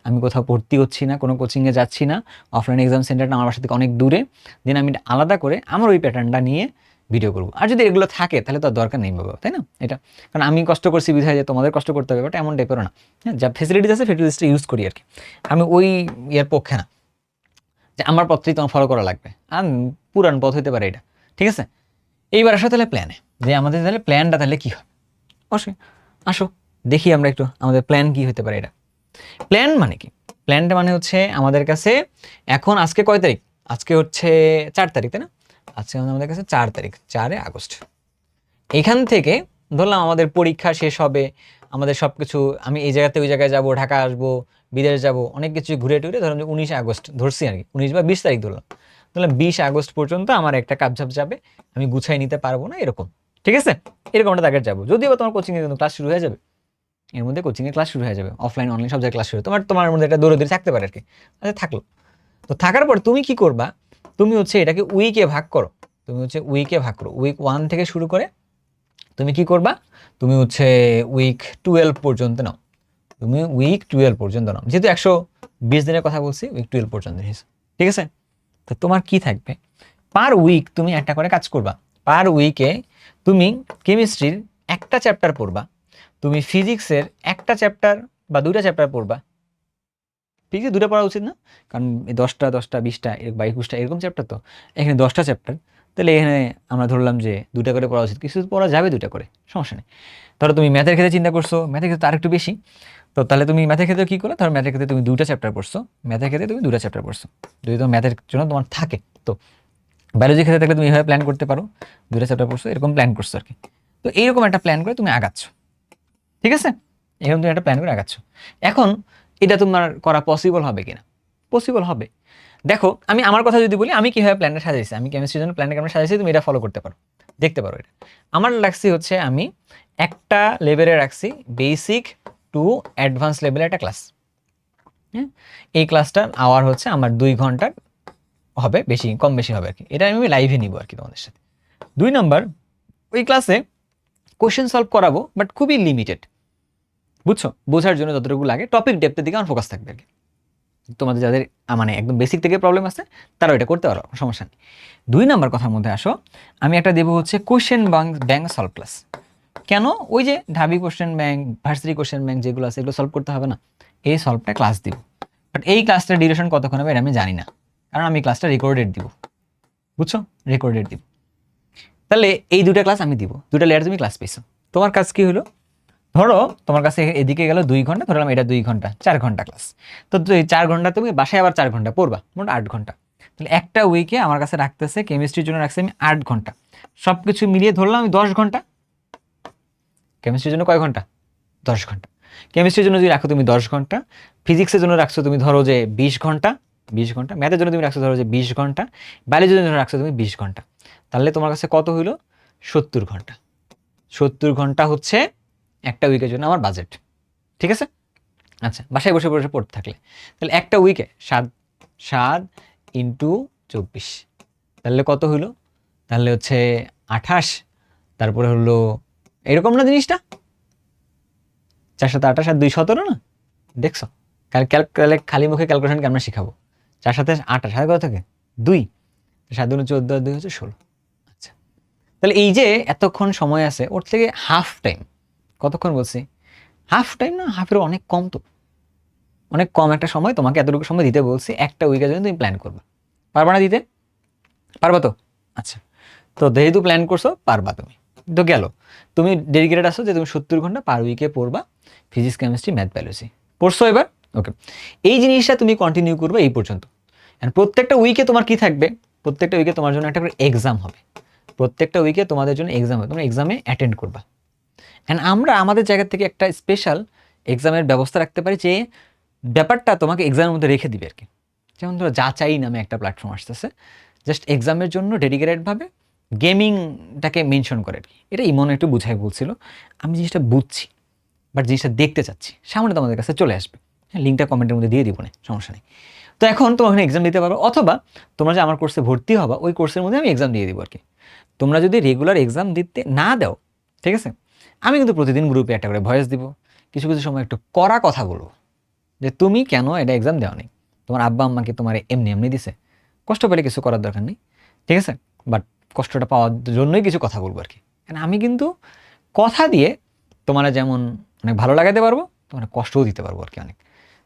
আমি কোথাও ভর্তি হচ্ছি না, কোনো কোচিংয়ে যাচ্ছি না, অফলাইন এক্সাম সেন্টারটা আমার বাসা থেকে অনেক দূরে, দেন আমি আলাদা করে আমার ওই প্যাটার্নটা নিয়ে ভিডিও করবো। আর যদি এগুলো থাকে তাহলে তো আর দরকার নেই বাবা, তাই না? এটা কারণ আমি কষ্ট করছি বিধায় যে তোমাদের কষ্ট করতে হবে, বাট এমন টাইপেরও না। হ্যাঁ, যা ফেসিলিটিস আছে ফেসিলিটিসটা ইউজ করি আর কি। আমি ওই ইয়ার পক্ষে না যে আমার পথটাই তোমার ফলো করা লাগবে, আর পুরান পথ হতে পারে এটা, ঠিক আছে? এইবার আসো তাহলে প্ল্যানে, যে আমাদের তাহলে প্ল্যানটা তাহলে কী হবে। অবশ্যই আসো দেখি আমরা একটু আমাদের প্ল্যান কি হতে পারে। এটা প্ল্যান মানে কি, প্ল্যানটা মানে হচ্ছে আমাদের কাছে এখন আজকে কয় তারিখ, আজকে হচ্ছে 4 তারিখ, তাই না? আজকে আমাদের কাছে 4 তারিখ, 4 আগস্ট। এখান থেকে ধরলাম আমাদের পরীক্ষা শেষ হবে, আমাদের সব কিছু, আমি এই জায়গাতে ওই জায়গায় যাব, ঢাকা আসবো, বিদেশ যাব, অনেক কিছু ঘুরে টুরে ধরলাম যে 19 আগস্ট ধরছি আর কি, 19 বা 20 তারিখ ধরলাম, 20 আগস্ট পর্যন্ত আমার একটা কাপঝাপ যাবে, আমি গুছাই নিতে পারবো না এরকম, ঠিক আছে? এরকম একটা টার্গেট যাবো, যদিও তোমার কোচিংয়ে কিন্তু ক্লাস শুরু হয়ে যাবে, এর মধ্যে কোচিংয়ের ক্লাস শুরু হয়ে যাবে, অফলাইন অনলাইন সব জায়গায় ক্লাস শুরু, তোমার মধ্যে একটা দৌড়াদৌড়ি থাকতে পারে আর কি। আচ্ছা থাকলো, তো থাকার পর তুমি কি করবা, তুমি হচ্ছে এটাকে উইকে ভাগ করো। তুমি হচ্ছে উইকে ভাগ করো, উইক 1 থেকে শুরু করে তুমি কি করবা, তুমি হচ্ছে উইক 12 পর্যন্ত নাও। তুমি উইক 12 পর্যন্ত নাও, যেহেতু 120 দিনের কথা বলছি, উইক 12 পর্যন্ত নিয়েছো, ঠিক আছে। তো তোমার কি থাকবে, পার উইক তুমি একটা করে কাজ করবা। পার উইকে তুমি কেমিস্ট্রির একটা চ্যাপ্টার পড়বা, তুমি ফিজিক্সের একটা চ্যাপ্টার বা দুইটা চ্যাপ্টার পড়বা। ফিজিক্সে দুটো পড়া উচিত না, কারণ 10টা 10টা 20টা বা 21টা এরকম চ্যাপ্টার, তো এখানে 10টা চ্যাপ্টার, তাহলে এখানে আমরা ধরলাম যে দুটা করে পড়া উচিত, কিছু পড়া যাবে দুটা করে, সমস্যা নেই। ধরো তুমি ম্যাথের ক্ষেত্রে চিন্তা করছো, ম্যাথের ক্ষেত্রে আর একটু বেশি, তো তাহলে তুমি ম্যাথের ক্ষেত্রে কী করো, ধরো ম্যাথের ক্ষেত্রে তুমি দুটা চ্যাপ্টার পড়ছো, ম্যাথের ক্ষেত্রে তুমি দুটা চ্যাপ্টার পড়ছো, যদি তোমার ম্যাথের জন্য তোমার থাকে। তো বায়োলজির ক্ষেত্রে থাকলে তুমি এইভাবে প্ল্যান করতে পারো, দুটা চ্যাপ্টার পড়ছো, এরকম প্ল্যান করছো আর কি। তো এইরকম একটা প্ল্যান করে তুমি আগাচ্ছ, ঠিক আছে, এরকম তুমি একটা প্ল্যান করে আগাচ্ছ। এখন এটা তোমার করা পসিবল হবে কিনা, পসিবল হবে। দেখো আমি আমার কথা যদি বলি, আমি কীভাবে প্ল্যানটা সাজাইছি, আমি কেমিস্ট্রির জন্য প্ল্যানটা কেমন সাজাইছি, তুমি এটা ফলো করতে পারো, দেখতে পারো। এটা আমার রাখছি হচ্ছে, আমি একটা লেভেলে রাখছি বেসিক টু অ্যাডভান্স লেভেলের একটা ক্লাস। হ্যাঁ, এই ক্লাসটার আওয়ার হচ্ছে আমার 2 ঘন্টার হবে, বেশি কম বেশি হবে আর কি, এটা আমি লাইভে নিব আর কি তোমাদের সাথে। 2 নাম্বার, ওই ক্লাসে কোশ্চেন সলভ করাবো, বাট খুবই লিমিটেড, বুঝছো, বোঝার জন্য যতটুকু লাগে, টপিক ডেপথের দিকে আমার ফোকাস থাকবে আর কি। তোমাদের যাদের মানে একদম বেসিক থেকে প্রবলেম আছে তারাও এটা করতে পারো, সমস্যা নেই। 2 নাম্বার কথার মধ্যে আসো, আমি একটা দেবো হচ্ছে কোশ্চেন ব্যাংক সলভ ক্লাস। কেন, ওই যে ঢাবি question bank, varsity question bank যেগুলো আছে এগুলো সলভ করতে হবে না, এই সলভটা ক্লাস দিব। বাট এই ক্লাসটার ডিউরেশন কতক্ষণ হবে এটা আমি জানি না, কারণ আমি ক্লাসটা রেকর্ডেড দিব, বুঝছো, রেকর্ডেড দিব। তাহলে এই দুটা ক্লাস আমি দিব, দুটা লেয়ার তুমি ক্লাস পেয়েছো। তোমার কাজ কি হলো, ধরো তোমার কাছে এদিকে গেল 2 ঘন্টা, ধরলাম এটা 2 ঘন্টা, 4 ঘন্টা ক্লাস। তো 4 ঘন্টা তুমি বাসায় আবার 4 ঘন্টা পড়বা, মোট 8 ঘন্টা। তাহলে একটা উইকে আমার কাছে রাখতেছে, কেমিস্ট্রির জন্য রাখছি আমি 8 ঘন্টা, সব কিছু মিলিয়ে ধরলাম আমি 10 ঘন্টা। কেমিস্ট্রির জন্য কয় ঘন্টা, 10 ঘন্টা। কেমিস্ট্রির জন্য যদি রাখো তুমি 10 ঘন্টা, ফিজিক্সের জন্য রাখছো তুমি ধরো যে 20 ঘন্টা, 20 ঘন্টা, ম্যাথের জন্য তুমি রাখছো ধরো যে 20 ঘন্টা, বায়োলজির জন্য রাখছো তুমি 20 ঘন্টা। তাহলে তোমার কাছে কত হইলো, 70 ঘন্টা। 70 ঘন্টা হচ্ছে একটা উইকের জন্য আমার বাজেট, ঠিক আছে। আচ্ছা, বাসায় বসে বসে পড়তে থাকলে তাহলে একটা উইকে 7 ইন্টু 24, তাহলে কত হইলো, তাহলে হচ্ছে 28, তারপরে হলো এরকম না জিনিসটা, 4 7 28 আর 2 17 না, দেখছো, খালি মুখে ক্যালকুলেশনকে আমরা শিখাবো। 4 7 28 হাতে কত থাকে 2, 7 2 14 আর 2 হচ্ছে 16। আচ্ছা, তাহলে এই যে এতক্ষণ সময় আছে, ওর থেকে হাফ টাইম, কতক্ষণ বলছি, হাফ টাইম না, হাফের অনেক কম, তো অনেক কম একটা সময় তোমাকে এতটুকু সময় দিতে বলছি, একটা উইকের জন্য তুমি প্ল্যান করবে, পারবা না দিতে, পারবা তো। আচ্ছা, তো যেহেতু প্ল্যান করছো পারবা তুমি, তো গেল, তুমি ডেডিকেটেড আসো যে তুমি 70 ঘন্টা পার উইকে পড়বা ফিজিক্স কেমিস্ট্রি ম্যাথ বায়োলজি, পড়ছো এবার, ওকে। এই জিনিসটা তুমি কন্টিনিউ করবে এই পর্যন্ত। অ্যান্ড প্রত্যেকটা উইকে তোমার কি থাকবে, প্রত্যেকটা উইকে তোমার জন্য একটা করে এক্সাম হবে, প্রত্যেকটা উইকে তোমাদের জন্য এক্সাম হবে, তোমরা এক্সামে অ্যাটেন্ড করবা। অ্যান্ড আমরা আমাদের জায়গা থেকে একটা স্পেশাল এক্সামের ব্যবস্থা রাখতে পারি, যে ব্যাপারটা তোমাকে এক্সামের মধ্যে রেখে দিবে আর কি। যেমন ধরো যাচাই নামে একটা প্ল্যাটফর্ম আসতেছে, জাস্ট এক্সামের জন্য ডেডিকেটেডভাবে গেমিংটাকে মেনশন করে আর কি। এটা ইমন একটু বুঝাই বলছিল, আমি জিনিসটা বুঝছি, বাট জিনিসটা দেখতে চাচ্ছি, সামনে তোমাদের কাছে চলে আসবে, হ্যাঁ, লিঙ্কটা কমেন্টের মধ্যে দিয়ে দিব না, সমস্যা নেই। তো এখন তোমরা ওখানে এক্সাম দিতে পারো, অথবা তোমরা যে আমার কোর্সে ভর্তি হবা ওই কোর্সের মধ্যে আমি এক্সাম দিয়ে দিব আর কি। তোমরা যদি রেগুলার এক্সাম দিতে না দাও, ঠিক আছে, আমি কিন্তু প্রতিদিন গ্রুপে একটা করে ভয়েস দিব, কিছু কিছু সময় একটু কড়া কথা বলবো, যে তুমি কেন এটা এক্সাম দেওয়া নেই, তোমার আব্বা আম্মাকে তোমার এমনি এমনি দিছে, কষ্ট পেলে কিছু করার দরকার নেই, ঠিক আছে, বাট কষ্টটা পাওয়ার জন্যই কিছু কথা বলবো আর কি। কারণ আমি কিন্তু কথা দিয়ে তোমার যেমন অনেক ভালো লাগাতে পারবো, তোমার কষ্টও দিতে পারবো আর কি অনেক,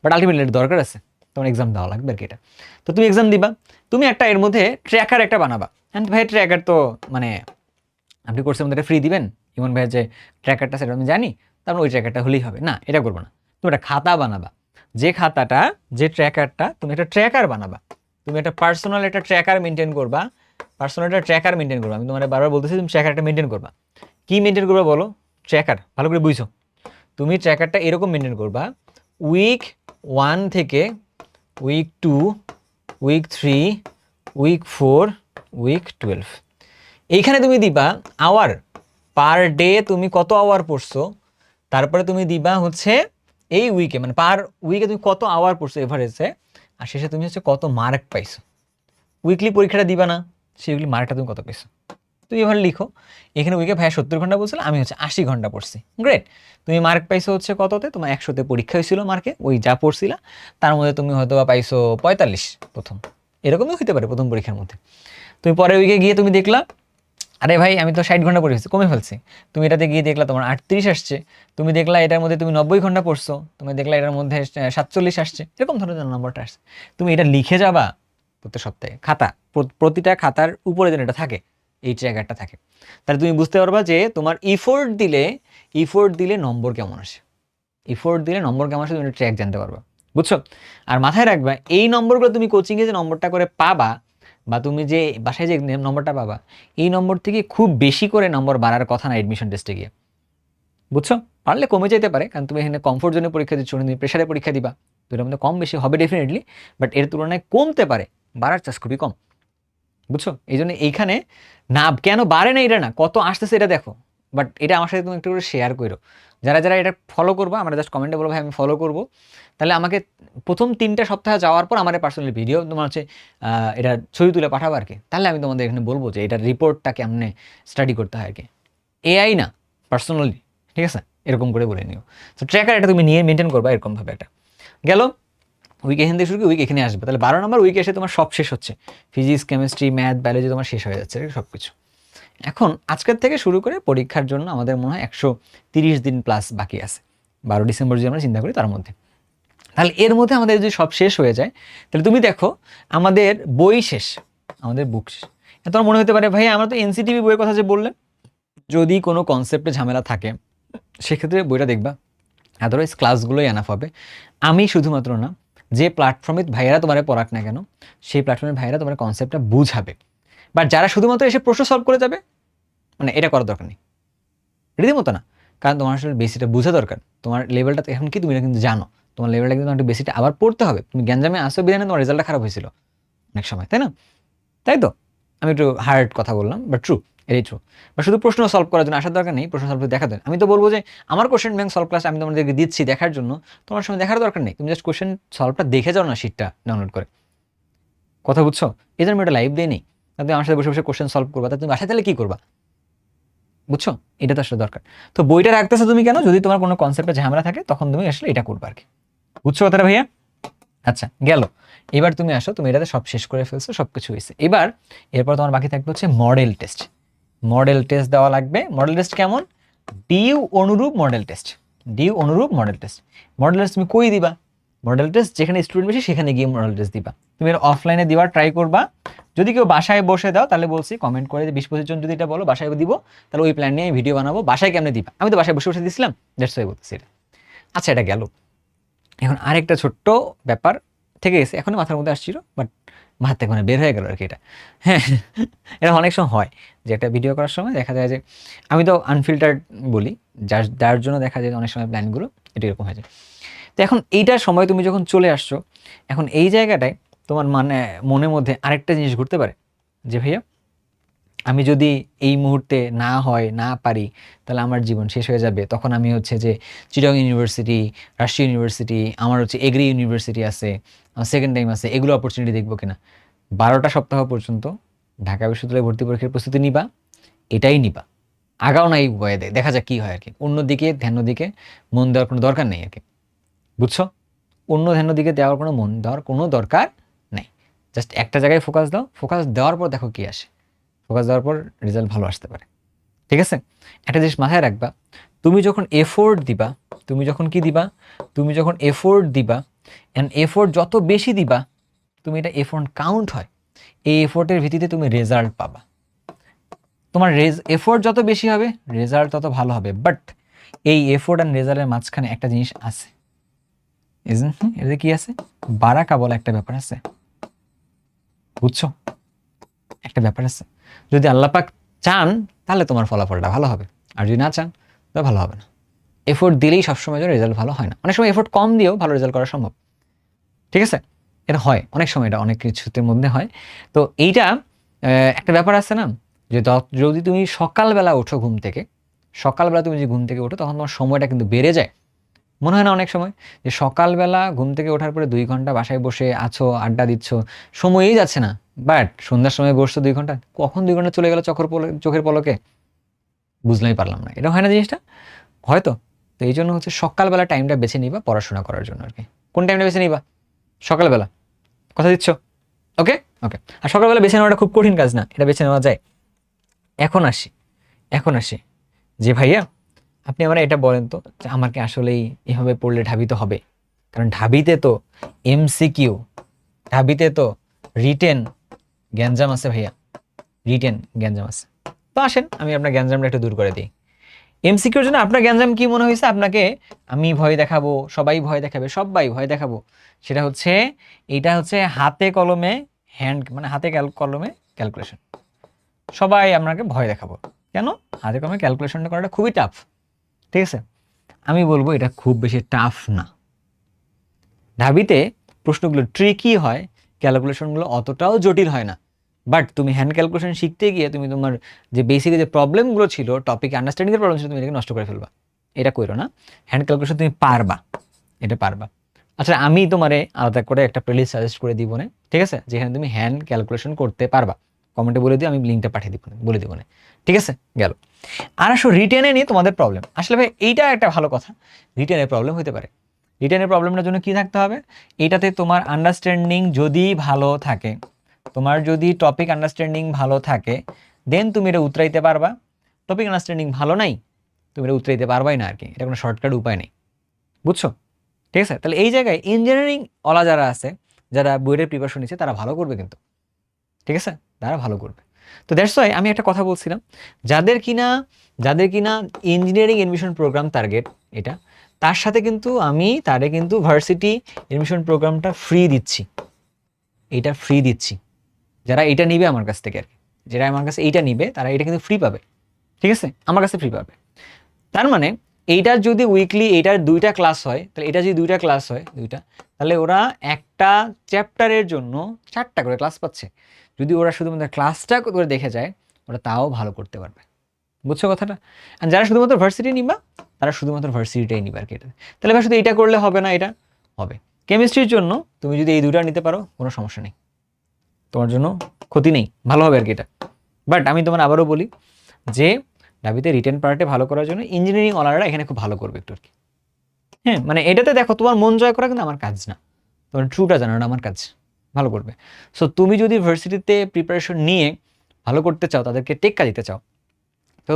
বাট আলটিমেটলি এটা দরকার আছে, তোমার এক্সাম দেওয়া লাগবে আর কি এটা। তো তুমি এক্সাম দিবা, তুমি একটা এর মধ্যে ট্র্যাকার একটা বানাবা। অ্যান্ড ভাই ট্র্যাকার তো মানে আপনি কোর্সের মধ্যে একটা ফ্রি দিবেন, ইমন ভাইয়ের যে ট্র্যাকারটা সেটা আমি জানি, তারপর ওই ট্র্যাকারটা হলেই হবে না, এটা করবো না। তুমি একটা খাতা বানাবা, যে খাতাটা, যে ট্র্যাকারটা, তুমি একটা ট্র্যাকার বানাবা, তুমি একটা পার্সোনাল একটা ট্র্যাকার মেনটেন করবা, পার্সোনাল একটা ট্র্যাকার মেনটেন করবা। আমি তোমার বারবার বলতেছি তুমি ট্র্যাকারটা মেনটেন করবা। কি মেনটেন করবা বলো, ট্র্যাকার ভালো করে বুঝছো, তুমি ট্র্যাকারটা এরকম মেনটেন করবা, উইক 1 থেকে উইক 2, উইক 3, উইক 4, উইক 12, এইখানে তুমি দিবা আওয়ার, পার ডে তুমি কত আওয়ার পড়ছো, তারপরে তুমি দিবা হচ্ছে এই উইকে, মানে পার উইকে তুমি কত আওয়ার পড়ছো এভারেজে, আর শেষে তুমি হচ্ছে কত মার্ক পাইছো। উইকলি পরীক্ষাটা দিবা না, সেই উইকলি মার্কটা তুমি কত পাইছো তুমি এভাবে লিখো। এখানে উইকে ভাইয়া 70 ঘন্টা বলছিল, আমি হচ্ছে 80 ঘন্টা পড়ছি, গ্রেট। তুমি মার্ক পাইছো হচ্ছে কততে, তোমার 100তে পরীক্ষা হয়েছিল মার্কে, ওই যা পড়ছিলা তার মধ্যে তুমি হয়তো বা পাইছো 45 প্রথম, এরকমই হতে পারে প্রথম পরীক্ষার মধ্যে। তুমি পরের উইকে গিয়ে তুমি দেখলা আরে ভাই আমি তো 60 ঘন্টা পড়েছি, কমে ফেলছি। তুমি এটাতে গিয়ে দেখলা তোমার 38 আসছে, তুমি দেখলা এটার মধ্যে তুমি 90 ঘন্টা পড়ছো, তুমি দেখলা এটার মধ্যে 47 আসছে, এরকম ধরনের নম্বরটা আসছে। তুমি এটা লিখে যাবা প্রত্যেক সপ্তাহে, খাতা প্রতিটা খাতার উপরে যেন এটা থাকে, এই ট্র্যাকারটা থাকে, তাহলে তুমি বুঝতে পারবা যে তোমার ইফোর্ট দিলে নম্বর কেমন আসে, ইফোর্ট দিলে নম্বর কেমন আসে তুমি ট্র্যাক জানতে পারবা, বুঝছো। আর মাথায় রাখবা এই নম্বরগুলো তুমি কোচিংয়ে যে নম্বরটা করে পাবা, বা তুমি যে বাসায় যে নম্বরটা পাবা, এই নম্বর থেকে খুব বেশি করে নম্বর বাড়ার কথা না এডমিশন টেস্টে গিয়ে, বুঝছো। পারলে কমে যেতে পারে, কারণ তুমি এখানে কমফোর্ট জোনে পরীক্ষা দিচ্ছ, তুমি প্রেশারে পরীক্ষা দিবা, তো এর মধ্যে কম বেশি হবে ডেফিনেটলি, বাট এর তুলনায় কমতে পারে, বাড়ার চান্স খুবই কম, বুঝছো। এই জন্য এইখানে না কেন বাড়ে না এটা না, কত আসতেছে এটা দেখো, বাট এটা আমার সাথে তুমি একটু করে শেয়ার করো। যারা যারা এটা ফলো করবা আমরা জাস্ট কমেন্টে বলবো ভাই আমি ফলো করবো, তাহলে আমাকে প্রথম 3টা সপ্তাহ যাওয়ার পর আমার পার্সোনালি ভিডিও তোমার হচ্ছে এটা ছবি তুলে পাঠাবো আর কি, তাহলে আমি তোমাদের এখানে বলবো যে এটার রিপোর্টটা কেমনে স্টাডি করতে হয় আর কি, এআই না, পার্সোনালি, ঠিক আছে, এরকম করে বলে নিও। তো ট্র্যাকার এটা তুমি নিয়ে মেনটেন করবা এরকমভাবে। একটা গেল উইক এখান থেকে শুরু করে উইক এখানে আসবে, তাহলে 12 নম্বর উইকে এসে তোমার সব শেষ হচ্ছে, ফিজিক্স কেমিস্ট্রি ম্যাথ বায়োলজি তোমার শেষ হয়ে যাচ্ছে সব কিছু। এখন আজকের থেকে শুরু করে পরীক্ষার জন্য আমাদের মনে হয় 130 দিন প্লাস বাকি আছে, 12 ডিসেম্বর যদি আমরা চিন্তা করি তার মধ্যে। তাহলে এর মধ্যে আমাদের যদি সব শেষ হয়ে যায়, তাহলে তুমি দেখো আমাদের বই শেষ, আমাদের বুক শেষ। তোমার মনে হতে পারে ভাই আমরা তো এনসিটিভি বইয়ের কথা যে বললেন, যদি কোনো কনসেপ্টে ঝামেলা থাকে সেক্ষেত্রে বইটা দেখবা, আদারওয়াইজ ক্লাসগুলোই এনাফ হবে। আমি শুধুমাত্র না, যে প্ল্যাটফর্মে ভাইয়েরা তোমার পড়াক না কেন সেই প্ল্যাটফর্মের ভাইয়েরা তোমার কনসেপ্টটা বুঝাবে, বাট যারা শুধুমাত্র এসে প্রশ্ন সলভ করে যাবে, মানে এটা করার দরকার নেই, রীতিমতো না। কারণ তোমার আসলে বেসিকটা বোঝা দরকার, তোমার লেভেলটা এখন কি তুমি এটা কিন্তু জানো, তোমার লেভেলটা কিন্তু একটু বেসিকটা আবার পড়তে হবে। তুমি গ্যাঞ্জামে আসো বিধানে তোমার রেজাল্টটা খারাপ হয়েছিল অনেক সময়, তাই না? তাই তো আমি একটু হার্ড কথা বললাম, বাট ট্রু, এটাই ট্রু। বা শুধু প্রশ্ন সলভ করার জন্য আসার দরকার নেই, প্রশ্ন সলভ দেখা দেন। আমি তো বলবো যে আমার কোশ্চেন ব্যাংক সলভ ক্লাস আমি তোমাদেরকে দিচ্ছি দেখার জন্য, তোমার সময় দেখার দরকার নেই, তুমি জাস্ট কোশ্চেন সলভটা দেখে যাও না শিটটা ডাউনলোড করে, কথা বুঝছো। এই জন্য আমি একটা লাইভ দিয়ে নেই, তুমি আমার সাথে বসে বসে কোশ্চেন সলভ করবা, তা তুমি বাসায় তাহলে কী করবা, বুঝছো। এটা তো আসলে দরকার। তো বইটা রাখতেছো তুমি কেন, যদি তোমার কোনো কনসেপ্টে ঝামেলা থাকে তখন তুমি আসলে এটা করবা আর কি, বুঝছো কথাটা ভাইয়া। আচ্ছা গেল, এবার তুমি আসো, তুমি এটাতে সব শেষ করে ফেলছো, সব কিছু হয়েছে। এরপর তোমার বাকি থাকবে হচ্ছে মডেল টেস্ট। মডেল টেস্ট দেওয়া লাগবে। মডেল টেস্ট কেমন? ডিউ অনুরূপ মডেল টেস্ট, ডিউ অনুরূপ মডেল টেস্ট। মডেল টেস্ট তুমি কই দিবা? মডেল টেস্ট যেখানে স্টুডেন্ট বেশি সেখানে গিয়ে মডেল টেস্ট দিবা। তুমি এটা অফলাইনে দিবার ট্রাই করবা। যদি কেউ বাসায় বসে দাও তাহলে বলছি কমেন্ট করে যে 20-25 জন যদি এটা বলো বাসায় দিব, তাহলে ওই প্ল্যান নিয়ে আমি ভিডিও বানাবো বাসায় কেমনে দিবা। আমি তো বাসায় বসে বসে দিছিলাম, দ্যাটস ওয়াই বলতেছি এটা। আচ্ছা এটা গেল। এখন আরেকটা ছোট্ট ব্যাপার থেকে গেছে, এখনই মাথার মধ্যে আসছিল, বাট মাথা থেকে মানে বের হয়ে গেল আর কি এটা। হ্যাঁ, এটা অনেক সময় হয় যে একটা ভিডিও করার সময় দেখা যায় যে আমি তো আনফিল্টার্ড বলি, যার জন্য দেখা যায় অনেক সময় প্ল্যানগুলো এটা এরকম হয়ে যায়। তো এখন এইটার সময় তুমি যখন চলে আসছো, এখন এই জায়গাটায় তোমার মানে মনের মধ্যে আরেকটা জিনিস ঘুরতে পারে যে ভাইয়া আমি যদি এই মুহূর্তে না হয় না পারি তাহলে আমার জীবন শেষ হয়ে যাবে। তখন আমি হচ্ছে যে চিটাগং ইউনিভার্সিটি, রাজশাহী ইউনিভার্সিটি, আমার হচ্ছে এগ্রি ইউনিভার্সিটি আছে, আমার সেকেন্ড টাইম আছে, এগুলো অপরচুনিটি দেখবো কিনা। 12টা সপ্তাহ পর্যন্ত ঢাকা বিশ্ববিদ্যালয়ে ভর্তি পরীক্ষার প্রস্তুতি নিবা, এটাই নিবা, আগাও না এই উপায়ে দেখা যাক কী হয় আর কি। অন্যদিকে ধ্যান দিকে মন দেওয়ার কোনো দরকার নেই আর কি, বুঝছো। অন্য ধ্যান দিকে দেওয়ার কোনো মন দেওয়ার কোনো দরকার নেই, জাস্ট একটা জায়গায় ফোকাস দাও, ফোকাস দেওয়ার পর দেখো কী আসে, ফোকাস দেওয়ার পর রেজাল্ট ভালো আসতে পারে, ঠিক আছে। একটা জিনিস মাথায় রাখবা, তুমি যখন এফোর্ট দিবা, তুমি যখন কি দিবা, তুমি যখন এফোর্ট দিবা, অ্যান্ড এফোর্ট যত বেশি দিবা, তুমি এটা এফোর্ট কাউন্ট হয়, এই এফোর্টের ভিত্তিতে তুমি রেজাল্ট পাবা। তোমার এফোর্ট যত বেশি হবে রেজাল্ট তত ভালো হবে, বাট এই এফোর্ট অ্যান্ড রেজাল্টের মাঝখানে একটা জিনিস আছে, এতে কি আছে? বারাকা বলে একটা ব্যাপার আছে, বুঝছো। একটা ব্যাপার আছে, যদি আল্লাপাক চান তাহলে তোমার ফলাফলটা ভালো হবে, আর যদি না চান তো ভালো হবে না। এফোর্ট দিলেই সবসময় জন্য রেজাল্ট ভালো হয় না, অনেক সময় এফোর্ট কম দিয়েও ভালো রেজাল্ট করা সম্ভব, ঠিক আছে। এটা হয় অনেক সময়, এটা অনেক কিছুতে মধ্যে হয়। তো এইটা একটা ব্যাপার আছে না, যে যদি তুমি সকালবেলা ওঠো ঘুম থেকে, সকালবেলা তুমি যে ঘুম থেকে ওঠো তখন তোমার সময়টা কিন্তু বেড়ে যায়। মনে হয় না অনেক সময় যে সকালবেলা ঘুম থেকে ওঠার পরে 2 ঘন্টা বাসায় বসে আছো, আড্ডা দিচ্ছ, সময়ই যাচ্ছে না। বাট সন্ধ্যার সময় বসছো 2 ঘন্টা, কখন 2 ঘন্টা চলে গেল চোখের পলকে বুঝতেই পারলাম না। এটা হয় না জিনিসটা? হয়তো। তো এই জন্য হচ্ছে সকালবেলা টাইমটা বেছে নিবা পড়াশোনা করার জন্য আর কি। কোন টাইমটা বেছে নিবা? সকালবেলা। কথা দিচ্ছ? ওকে? ওকে। আর সকালবেলা বেছে নেওয়াটা খুব কঠিন কাজ না। এটা বেছে নেওয়া যায়। এখন আসি, এখন আসি যে ভাইয়া আপনি আমার এটা বলেন তো যে আমার কি আসলেই এভাবে পড়লে ঢাবিতে হবে? কারণ ঢাবিতে তো এমসিকিউ, ঢাবিতে তো রিটেন গ্যাঞ্জাম আছে ভাইয়া, রিটেন গ্যাঞ্জাম আছে। তো আসেন আমি আপনার গ্যাঞ্জামটা একটু দূর করে দিই। এমসিকিউর জন্য আপনার গ্যাঞ্জাম কি মনে হয়েছে আপনাকে? আমি ভয় দেখাবো, সবাই ভয় দেখাবে, সবাই ভয় দেখাবো। সেটা হচ্ছে এইটা হচ্ছে হাতে কলমে মানে হাতে কলমে ক্যালকুলেশন। সবাই আপনাকে ভয় দেখাবো। কেন? হাতে কলমে ক্যালকুলেশনটা করাটা খুবই টাফ। ঠিক আছে? আমি বলবো এটা খুব বেশি টাফ না। ঢাবিতে প্রশ্নগুলো ট্রিকি হয়, ক্যালকুলেশনগুলো অতটাও জটিল হয় না। বাট তুমি হ্যান্ড ক্যালকুলেশন শিখতে গিয়ে তুমি তোমার যে বেসিক যে প্রবলেমগুলো ছিল, টপিক আন্ডারস্ট্যান্ডিংয়ের প্রবলেম ছিল, তুমি এটাকে নষ্ট করে ফেলবা। এটা কইরো না। হ্যান্ড ক্যালকুলেশন তুমি পারবা, এটা পারবা। আচ্ছা আমি তোমারে আলাদা করে একটা প্লেলিস্ট সাজেস্ট করে দিব না, ঠিক আছে, যেখানে তুমি হ্যান্ড ক্যালকুলেশন করতে পারবা। কমেন্টে বলে দিও, আমি লিঙ্কটা পাঠিয়ে দিব, বলে দিব না। ঠিক আছে, গেল। আর আসো রিটেনে নিয়ে তোমাদের প্রবলেম। আসলে ভাই এইটা একটা ভালো কথা, রিটেনের প্রবলেম হতে পারে। রিটেনের প্রবলেমটার জন্য কি থাকতে হবে? এটাতে তোমার আন্ডারস্ট্যান্ডিং যদি ভালো থাকে, তোমার যদি টপিক আন্ডারস্ট্যান্ডিং ভালো থাকে, দেন তুমি এটা উতরাইতে পারবা। টপিক আন্ডারস্ট্যান্ডিং ভালো নাই, তুমি এটা উতরাইতে পারবাই না আর কি। এটা কোনো শর্টকাট উপায় নেই, বুঝছো? ঠিক আছে, তাহলে এই জায়গায় ইঞ্জিনিয়ারিং ওলা যারা আছে, যারা বইয়ের প্রিপারেশন নিচ্ছে, তারা ভালো করবে কিন্তু। ঠিক আছে, তারা ভালো করবে। তো দ্যাটস ওয়াই আমি একটা কথা বলছিলাম, যাদের কিনা ইঞ্জিনিয়ারিং এডমিশন প্রোগ্রাম টার্গেট এটা, তার সাথে কিন্তু আমি তারে কিন্তু ভার্সিটি এডমিশন প্রোগ্রামটা ফ্রি দিচ্ছি। এটা ফ্রি দিচ্ছি। যারা এটা নিবে আমার কাছ থেকে আর কি, যারা আমার কাছে এইটা নিবে তারা এটা কিন্তু ফ্রি পাবে। ঠিক আছে, আমার কাছে ফ্রি পাবে। তার মানে এইটার যদি উইকলি এইটার 2টা ক্লাস হয়, তাহলে এটা যদি 2টা ক্লাস হয়, 2টা, তাহলে ওরা একটা চ্যাপ্টারের জন্য 4টা করে ক্লাস পাচ্ছে। যদি ওরা শুধুমাত্র ক্লাসটা করে দেখে যায়, ওরা তাও ভালো করতে পারবে। বুঝছো কথাটা? আর যারা শুধুমাত্র ভার্সিটি নিবা, তারা শুধুমাত্র ভার্সিটিটাই নিবা আর কি। এটা তাহলে এবার শুধু এটা করলে হবে না, এটা হবে। কেমিস্ট্রির জন্য তুমি যদি এই 2টা নিতে পারো, কোনো সমস্যা নেই, তোমার জন্য ক্ষতি নেই, ভালো হবে আর কি এটা। বাট আমি তোমার আবারও বলি যে ঢাবিতে রিটেন পার্টে ভালো করার জন্য ইঞ্জিনিয়ারিং অনাররা এখানে খুব ভালো করবে একটু আর কি। হ্যাঁ, মানে এটাতে দেখো তোমার মন জয় করা কিন্তু আমার কাজ না, তোমার ট্রুটা জানাটা আমার কাজ। ভালো করবে। সো তুমি যদি ভার্সিটিতে প্রিপারেশন নিয়ে ভালো করতে চাও, তাদেরকে টেক্কা দিতে চাও, তো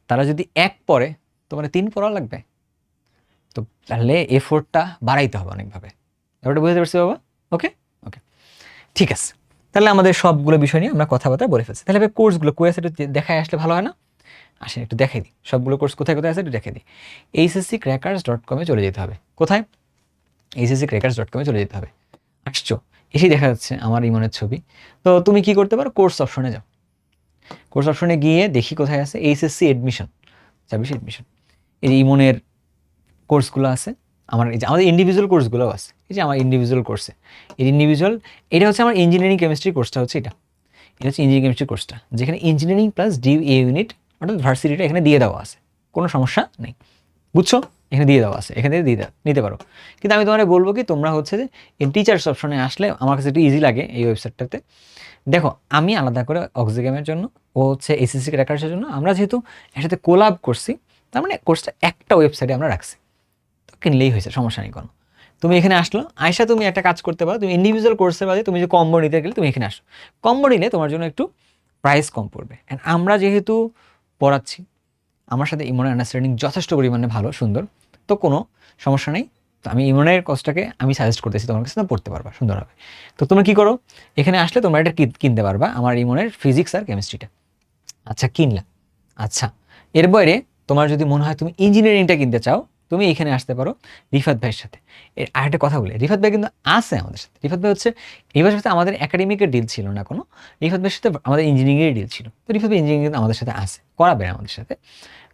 তারা যদি 1 পড়ে, তোমার 3 পড়া লাগবে। তো তাহলে এফোর্টটা বাড়াইতে হবে অনেকভাবে। ব্যাপারটা বুঝতে পারছি বাবা? ওকে ওকে, ঠিক আছে। তাহলে আমাদের সবগুলো বিষয় নিয়ে আমরা কথাবার্তা বলে ফেলছি। তাহলে এবার কোর্সগুলো কোর্স একটু দেখায় আসলে ভালো হয় না? আসেন একটু দেখাই দিই সবগুলো কোর্স কোথায় কোথায় আছে, একটু দেখাই দিই। hsccrackers.com-এ চলে যেতে হবে। কোথায়? hsccrackers.com-এ চলে যেতে হবে। আসছো, এসেই দেখা যাচ্ছে আমার ইমনের ছবি। তো তুমি কি করতে পারো? কোর্স অপশনে যাও। কোর্স অপশনে গিয়ে দেখি কোথায় আছে এইচএসসি এডমিশন, 24 এডমিশন। এই যে ইমনের কোর্সগুলো আছে, আমাদের ইন্ডিভিজুয়াল কোর্সগুলোও আছে। এই যে আমার ইন্ডিভিজুয়াল কোর্সে, এই ইন্ডিভিজুয়াল, এটা হচ্ছে আমার ইঞ্জিনিয়ারিং কেমিস্ট্রি কোর্সটা হচ্ছে এটা হচ্ছে ইঞ্জিনিয়ারিং কেমিস্ট্রি কোর্সটা, যেখানে ইঞ্জিনিয়ারিং প্লাস এ ইউনিট অর্থাৎ ভার্সিটিটা এখানে দিয়ে দেওয়া আছে, কোনো সমস্যা নেই। বুঝছো? এখানে দিয়ে দেওয়া আছে, এখানে দিয়ে নিতে পারো। কিন্তু আমি তোমাকে বলবো কি, তোমরা হচ্ছে যে টিচার্স অপশনে আসলে আমার কাছে একটু ইজি লাগে এই ওয়েবসাইটটাতে। দেখো আমি আলাদা করে অক্সিগ্যামের জন্য, ও হচ্ছে এসএসসি ক্র্যাকার্সের জন্য, আমরা যেহেতু একসাথে কোলাব করছি, তার মানে কোর্সটা একটা ওয়েবসাইটে আমরা রাখছি, তো কিনলেই হয়েছে, সমস্যা নেই কোনো। তুমি এখানে আসলো, আয়সা তুমি একটা কাজ করতে পারো, তুমি ইন্ডিভিজুয়াল কোর্সের বাদে তুমি যে কম্বো নিতে গেলে তুমি এখানে আসো। কম্বো নিলে তোমার জন্য একটু প্রাইস কম পড়বে। অ্যান্ড আমরা যেহেতু পড়াচ্ছি, আমার সাথে ইমনের আন্ডারস্ট্যান্ডিং যথেষ্ট পরিমাণে ভালো, সুন্দর, তো কোনো সমস্যা নেই। তো আমি ইমনের কোর্সটাকে আমি সাজেস্ট করতেছি তোমার কাছে, পড়তে পারবা সুন্দর হবে। তো তুমি কি করো, এখানে আসলে তোমরা এটা কিনতে পারবা, আমার ইমনের ফিজিক্স আর কেমিস্ট্রিটা। আচ্ছা কিনলা, আচ্ছা এর বাইরে তোমার যদি মনে হয় তুমি ইঞ্জিনিয়ারিংটা কিনতে চাও, তুমি এখানে আসতে পারো রিফাত ভাইয়ের সাথে। এর আরেকটা কথা বলে, রিফাত ভাই কিন্তু আছে আমাদের সাথে। রিফাত ভাই হচ্ছে, রিফাত সাথে আমাদের একাডেমিকের ডিল ছিল না কোনো, রিফাত ভাইয়ের সাথে আমাদের ইঞ্জিনিয়ারিংয়ের ডিল ছিল। তো রিফাত ভাই ইঞ্জিনিয়ারিং কিন্তু আমাদের সাথে আছে, করাবেন আমাদের সাথে,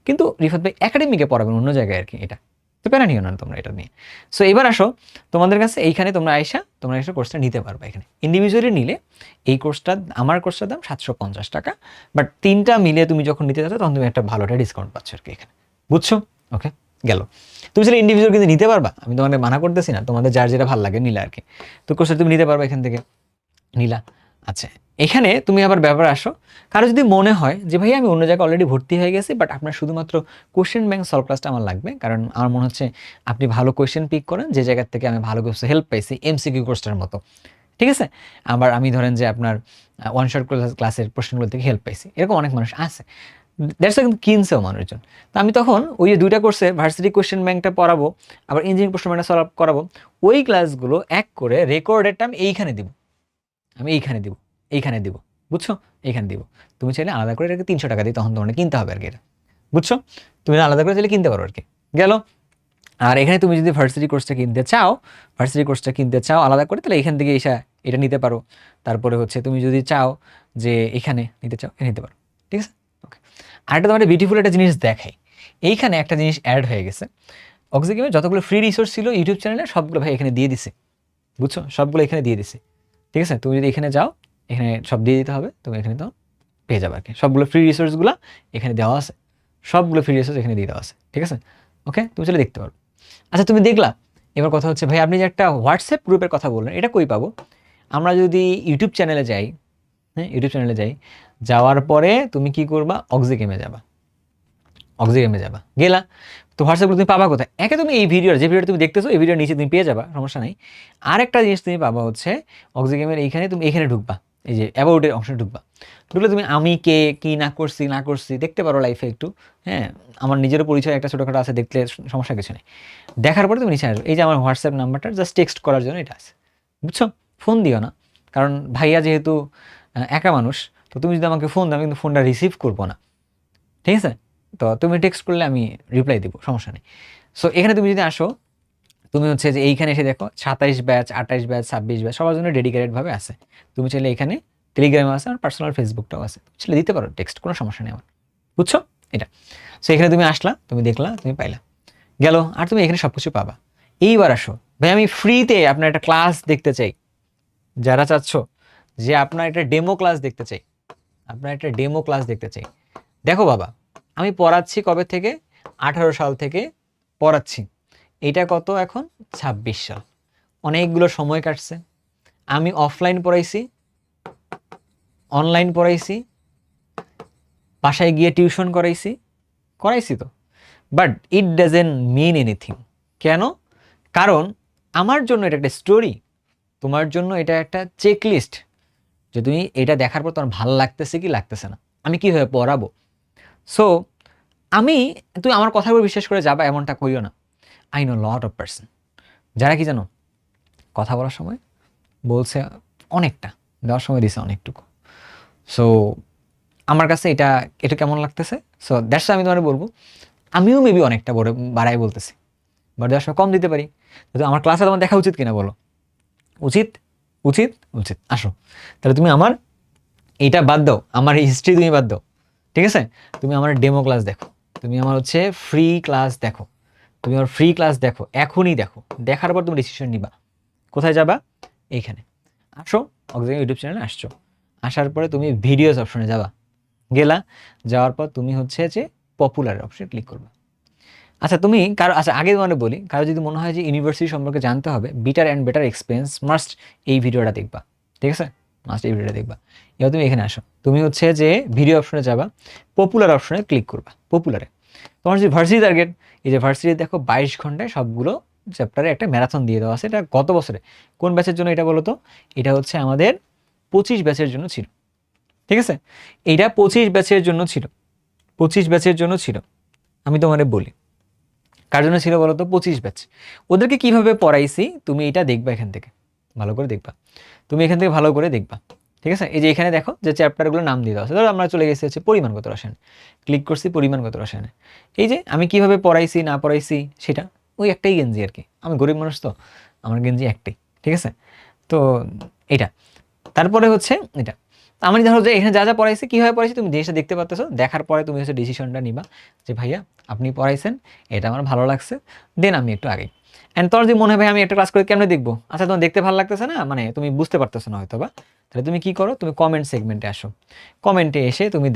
কিন্তু রিফাত ভাই একাডেমিকে পড়াবেন অন্য জায়গায় আর কি এটা। তো তো প্যারা নিও না তোমরা এটা নিয়ে। সো এবার আসো তোমাদের কাছে এইখানে তোমরা এসে কোর্সটা নিতে পারবে। এখানে ইন্ডিভিজুয়ালি নিলে এই কোর্সটা, আমার কোর্সটার দাম 750 টাকা, বাট 3টা মিলে তুমি যখন নিতে যাচ্ছ তখন তুমি একটা ভালোটা ডিসকাউন্ট পাচ্ছ আর কি এখানে, বুঝছো? ওকে, গেল। তুমি সেটা ইন্ডিভিজুয়াল কিন্তু নিতে পারবা, আমি তোমাদের মানা করতেছি না, তোমাদের যার যেটা ভালো লাগে নিলা আর কি। তো কোর্সটা তুমি নিতে পারবা এখান থেকে, নিলা। আচ্ছা, এখানে তুমি আবার ব্যাপার আসো, কারো যদি মনে হয় যে ভাই আমি অন্য জায়গায় অলরেডি ভর্তি হয়ে গেছি, বাট আপনার শুধুমাত্র কোশ্চেন ব্যাংক সলভ ক্লাসটা আমার লাগবে, কারণ আমার মনে হচ্ছে আপনি ভালো কোয়েশ্চেন পিক করেন, যে জায়গার থেকে আমি ভালো কিছু হেল্প পাইছি এমসিকিউ কোর্সটার মতো, ঠিক আছে? আবার আমি ধরেন যে আপনার ওয়ান শট ক্লাসের প্রশ্নগুলো থেকে হেল্প পাইছি, এরকম অনেক মানুষ আছে, দ্যাটস কিন্তু কিনছেও মানুষজন। তো আমি তখন ওই যে 2টা কোর্সে ভার্সিটি কোয়েশ্চেন ব্যাংকটা পড়াবো, আবার ইঞ্জিনিয়ারিং প্রশ্ন ব্যাংকটা সলভ করাবো, ওই ক্লাসগুলো এক করে রেকর্ডেডটা আমি এইখানে দিব, এইখানে দিব, বুঝছো? এইখানে দিব। তুমি চাইলে আলাদা করে এটাকে 300 টাকা দিই, তখন তোমার কিনতে হবে আর কি এটা, বুঝছো? তুমি আলাদা করে চাইলে কিনতে পারো আর কি, গেল। আর এখানে তুমি যদি ভার্সিটি কোর্সটা কিনতে চাও আলাদা করে, তাহলে এখান থেকে এটা নিতে পারো। তারপরে হচ্ছে তুমি যদি চাও যে এখানে নিতে চাও, নিতে পারো, ঠিক আছে? ওকে, আরেকটা তোমার বিউটিফুল একটা জিনিস দেখাই, এইখানে একটা জিনিস অ্যাড হয়ে গেছে। অক্সিগেমে যতগুলো ফ্রি রিসোর্স ছিল ইউটিউব চ্যানেলে সবগুলো ভাই এখানে দিয়ে দিছে, বুঝছো? সবগুলো এখানে দিয়ে দিছে, ঠিক আছে? তুমি যদি এখানে যাও, এখানে সব দিয়ে দিতে হবে, তুমি এখানে তো পেয়ে যাবে আর কি। সবগুলো ফ্রি রিসোর্সগুলো এখানে দেওয়া আছে, সবগুলো ফ্রি রিসোর্স এখানে দিয়ে দেওয়া আছে, ঠিক আছে? ওকে, তুমি চলে দেখতে পারো। আচ্ছা, তুমি দেখলা। এবার কথা হচ্ছে ভাই আপনি যে একটা হোয়াটসঅ্যাপ গ্রুপের কথা বললেন, এটা কই পাবো? আমরা যদি ইউটিউব চ্যানেলে যাই, হ্যাঁ ইউটিউব চ্যানেলে যাওয়ার পরে তুমি কি করবা? অক্সিগেমে যাবা, গেলা। তো হোয়াটসঅ্যাপ গ্রুপ তুমি পাবা কোথায়? একে তুমি এই যে ভিডিওটা তুমি দেখতেছো, এই ভিডিওর নিচে তুমি পেয়ে যাবা, সমস্যা নাই। আরেকটা জিনিস তুমি পাবা হচ্ছে অক্সিগেমের এইখানে, তুমি এখানে ঢুকবা, এই যে অ্যাবাউটের অংশে ঢুকবা। ঢুকলে তুমি আমি কে, কি না করছি দেখতে পারো লাইফে একটু। হ্যাঁ, আমার নিজেরও পরিচয় একটা ছোটোখাটো আছে, দেখলে সমস্যা কিছু নেই। দেখার পরে তুমি নিচে আসবে, এই যে আমার হোয়াটসঅ্যাপ নাম্বারটা জাস্ট টেক্সট করার জন্য এটা আছে, বুঝছো? ফোন দিও না, কারণ ভাইয়া যেহেতু একা মানুষ, তো তুমি যদি আমাকে ফোন দাও, আমি কিন্তু ফোনটা রিসিভ করবো না, ঠিক আছে? তো তুমি টেক্সট করলে আমি রিপ্লাই দিব, সমস্যা নেই। সো এখানে তুমি যদি আসো, তুমি হচ্ছে যে এইখানে এসে দেখো 27 ব্যাচ, 28 ব্যাচ, 26 ব্যাচ সবার জন্য ডেডিকেটেডভাবে আছে। তুমি চাইলে এখানে টেলিগ্রামে আছে, আর পার্সোনাল ফেসবুকটাও আছে, চাইলে দিতে পারো টেক্সট, কোনো সমস্যা নেই আমার, বুঝছো? এটা। সো এখানে তুমি আসলা, তুমি দেখলা, তুমি পাইলা, গেল। আর তুমি এখানে সব কিছু পাবা। এইবার আসো ভাই, আমি ফ্রিতে আপনার একটা ক্লাস দেখতে চাই, যারা চাচ্ছ যে আপনার একটা ডেমো ক্লাস দেখতে চাই, দেখো বাবা, আমি পড়াচ্ছি কবে থেকে? 18 সাল থেকে পড়াচ্ছি। এটা কত এখন? 26 সাল। অনেকগুলো সময় কাটছে। আমি অফলাইন পড়াইছি, অনলাইন পড়াইছি, বাসায় গিয়ে টিউশন করাইছি তো, but it doesn't mean anything. কেন? কারণ আমার জন্য এটা একটা স্টোরি, তোমার জন্য এটা একটা চেকলিস্ট, যে তুমি এটা দেখার পর তোমার ভালো লাগতেছে কি লাগতেছে না, আমি কীভাবে পড়াবো। সো তুমি আমার কথাগুলো বিশ্বাস করে যাবা এমনটা করিও না। I know lot of person যারা কি জানো, কথা বলার সময় বলছে অনেকটা, দেওয়ার সময় দিছে অনেকটুকু। সো আমার কাছে এটা কেমন লাগতেছে। সো দ্যাটস আমি তোমার বলবো, আমিও মেবি অনেকটা বাড়াই বলতেছি, বাট দেওয়ার সময় কম দিতে পারি। তো আমার ক্লাসে তোমার দেখা উচিত কিনা বলো? উচিত। আসো, তাহলে তুমি আমার এইটা বাদ দাও, আমার হিস্ট্রি তুমি বাদ দাও, ঠিক আছে? তুমি আমার ডেমো ক্লাস দেখো, তুমি আমার হচ্ছে ফ্রি ক্লাস দেখো, এখনই দেখো। দেখার পর তুমি ডিসিশন নিবা কোথায় যাবা। এইখানে আসো, অক্সিজেন ইউটিউব চ্যানেলে আসছো, আসার পরে তুমি ভিডিওস অপশনে গেলা, যাওয়ার পর তুমি হচ্ছে যে পপুলার অপশনে ক্লিক করবা। আচ্ছা, আগে তোমাকে বলি, কারো যদি মনে হয় যে ইউনিভার্সিটি সম্পর্কে জানতে হবে, বেটার এক্সপিরিয়েন্স মাস্ট এই ভিডিওটা দেখবা, ঠিক আছে? এবার তুমি এখানে আসো, তুমি হচ্ছে যে ভিডিও অপশনে যাবা, পপুলার অপশনে ক্লিক করবা। পপুলারে তোমার যে ভার্সিটি টার্গেট, এই যে ভার্সিটি দেখো 22 ঘন্টায় সবগুলো চ্যাপ্টারে একটা ম্যারাথন দিয়ে দেওয়া আছে। এটা গত বছরে কোন ব্যাচের জন্য এটা বলো তো? এটা হচ্ছে আমাদের 25 ব্যাচের জন্য ছিল, ঠিক আছে? এইটা 25 ব্যাচের জন্য ছিল। আমি তোমারে বলি কার জন্য ছিল বলো তো? 25 ব্যাচ। ওদেরকে কিভাবে পড়াইছি তুমি এটা দেখবা, এখান থেকে ভালো করে দেখবা, ঠিক আছে? এই যে এখানে দেখো যে চ্যাপ্টারগুলো নাম দিয়ে দেওয়া আছে। ধরো আমরা চলে গেছি হচ্ছে পরিমাণগত রসায়ন, ক্লিক করছি পরিমাণগত রসায়নে। এই যে আমি কিভাবে পড়াইছি না পড়াইছি সেটা, ওই একটাই গেঞ্জি আর কি, আমি গরিব মানুষ তো, আমার গেঞ্জি একটাই, ঠিক আছে? তো এটা, তারপরে হচ্ছে এটা, আমি ধরো যে এখানে যা যা পড়াইছে কীভাবে পড়াইছি তুমি জিনিসটা দেখতে পাচ্তেছো, দেখার পরে তুমি হচ্ছে ডিসিশনটা নিবা যে ভাইয়া আপনি পড়াইছেন, এটা আমার ভালো লাগছে, দেন আমি একটু আগে। অ্যান্ড তোর যদি মনে হয় ভাই আমি একটা ক্লাস করে কেমনে দেখবো, আচ্ছা তোমার দেখতে ভালো লাগতেছে না, মানে তুমি বুঝতে পারতেছো না হয়তো বা, তাহলে তুমি কি করো, তুমি কমেন্ট সেগমেন্টে আসো, কমেন্টে এসে তুমি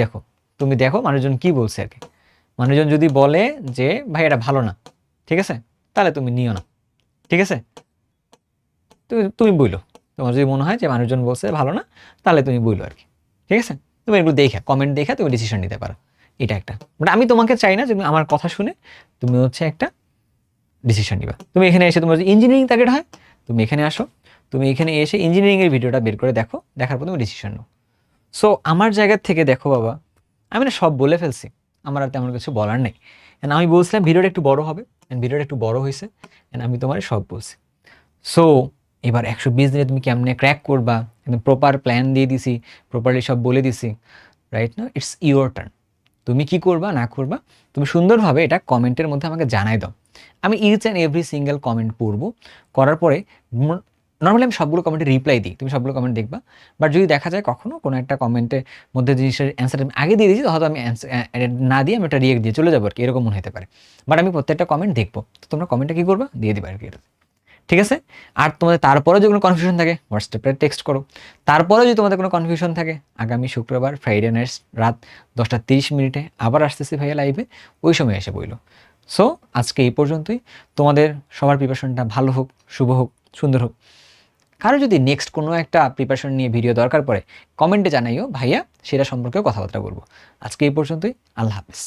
দেখো মানুষজন কি বলছে আর কি। মানুষজন যদি বলে যে ভাই এটা ভালো না, ঠিক আছে, তাহলে তুমি নিও না, ঠিক আছে, তুমি তুমি বইলো। তোমার যদি মনে হয় যে মানুষজন বলছে ভালো না, তাহলে তুমি বইলো আর কি, ঠিক আছে। তুমি এগুলো দেখে কমেন্ট দেখে তুমি ডিসিশন নিতে পারো, এটা একটা। বাট আমি তোমাকে চাই না যে তুমি আমার কথা শুনে তুমি হচ্ছে একটা ডিসিশন নিবা। তুমি এখানে এসে তোমার যদি ইঞ্জিনিয়ারিং টার্গেট হয় তুমি এখানে আসো, তুমি এখানে এসে ইঞ্জিনিয়ারিংয়ের ভিডিওটা বের করে দেখো, দেখার পর তুমি ডিসিশন নাও। সো আমার জায়গার থেকে দেখো বাবা, আমি না সব বলে ফেলছি, আমার আর তেমন কিছু বলার নেই। অ্যান্ড আমি বলছিলাম ভিডিওটা একটু বড় হবে, অ্যান্ড ভিডিওটা একটু বড় হয়েছে, অ্যান্ড আমি তোমার সব বলছি। সো এবার 120 দিনে তুমি কেমনে ক্র্যাক করবা, একদম প্রপার প্ল্যান দিয়ে দিছি, প্রপারলি সব বলে দিছি, রাইট না? It's your turn. তুমি কি করবা না করবা তুমি সুন্দরভাবে এটা কমেন্টের মধ্যে আমাকে জানাই দাও। আমি each and every single comment পড়বো, করার পরে নর্মালি আমি সবগুলো কমেন্টে রিপ্লাই দিই, তুমি সবগুলো কমেন্ট দেখবা। বাট যদি দেখা যায় কখনো কোনো একটা কমেন্টের মধ্যে জিনিসের অ্যান্সার আমি আগে দিয়ে দিয়েছি, হয়তো আমি না দিয়ে আমি একটা রিয়েক্ট দিয়ে চলে যাবো আর কি, এরকম মনে হতে পারে। বাট আমি প্রত্যেকটা কমেন্ট দেখবো, তো তোমরা কমেন্টটা কী করবা, দিয়ে দিবা আর কি, এটা ঠিক আছে। আর তোমাদের তারপরেও যদি কোনো কনফিউশন থাকে হোয়াটসঅ্যাপে টেক্সট করো। তারপরেও যদি তোমাদের কোনো কনফিউশন থাকে, আগামী শুক্রবার ফ্রাইডে নাইট রাত 10:30 আবার আসতেছি ভাইয়া লাইভে, ওই সময় এসে বইলো। সো আজকে এই পর্যন্তই। তোমাদের সবার প্রিপারেশনটা ভালো হোক, শুভ হোক, সুন্দর হোক। কারো যদি নেক্সট কোনো একটা প্রিপারেশন নিয়ে ভিডিও দরকার পড়ে কমেন্টে জানাইও ভাইয়া, সেটা সম্পর্কেও কথাবার্তা বলবো। আজকে এই পর্যন্তই, আল্লাহ হাফেজ।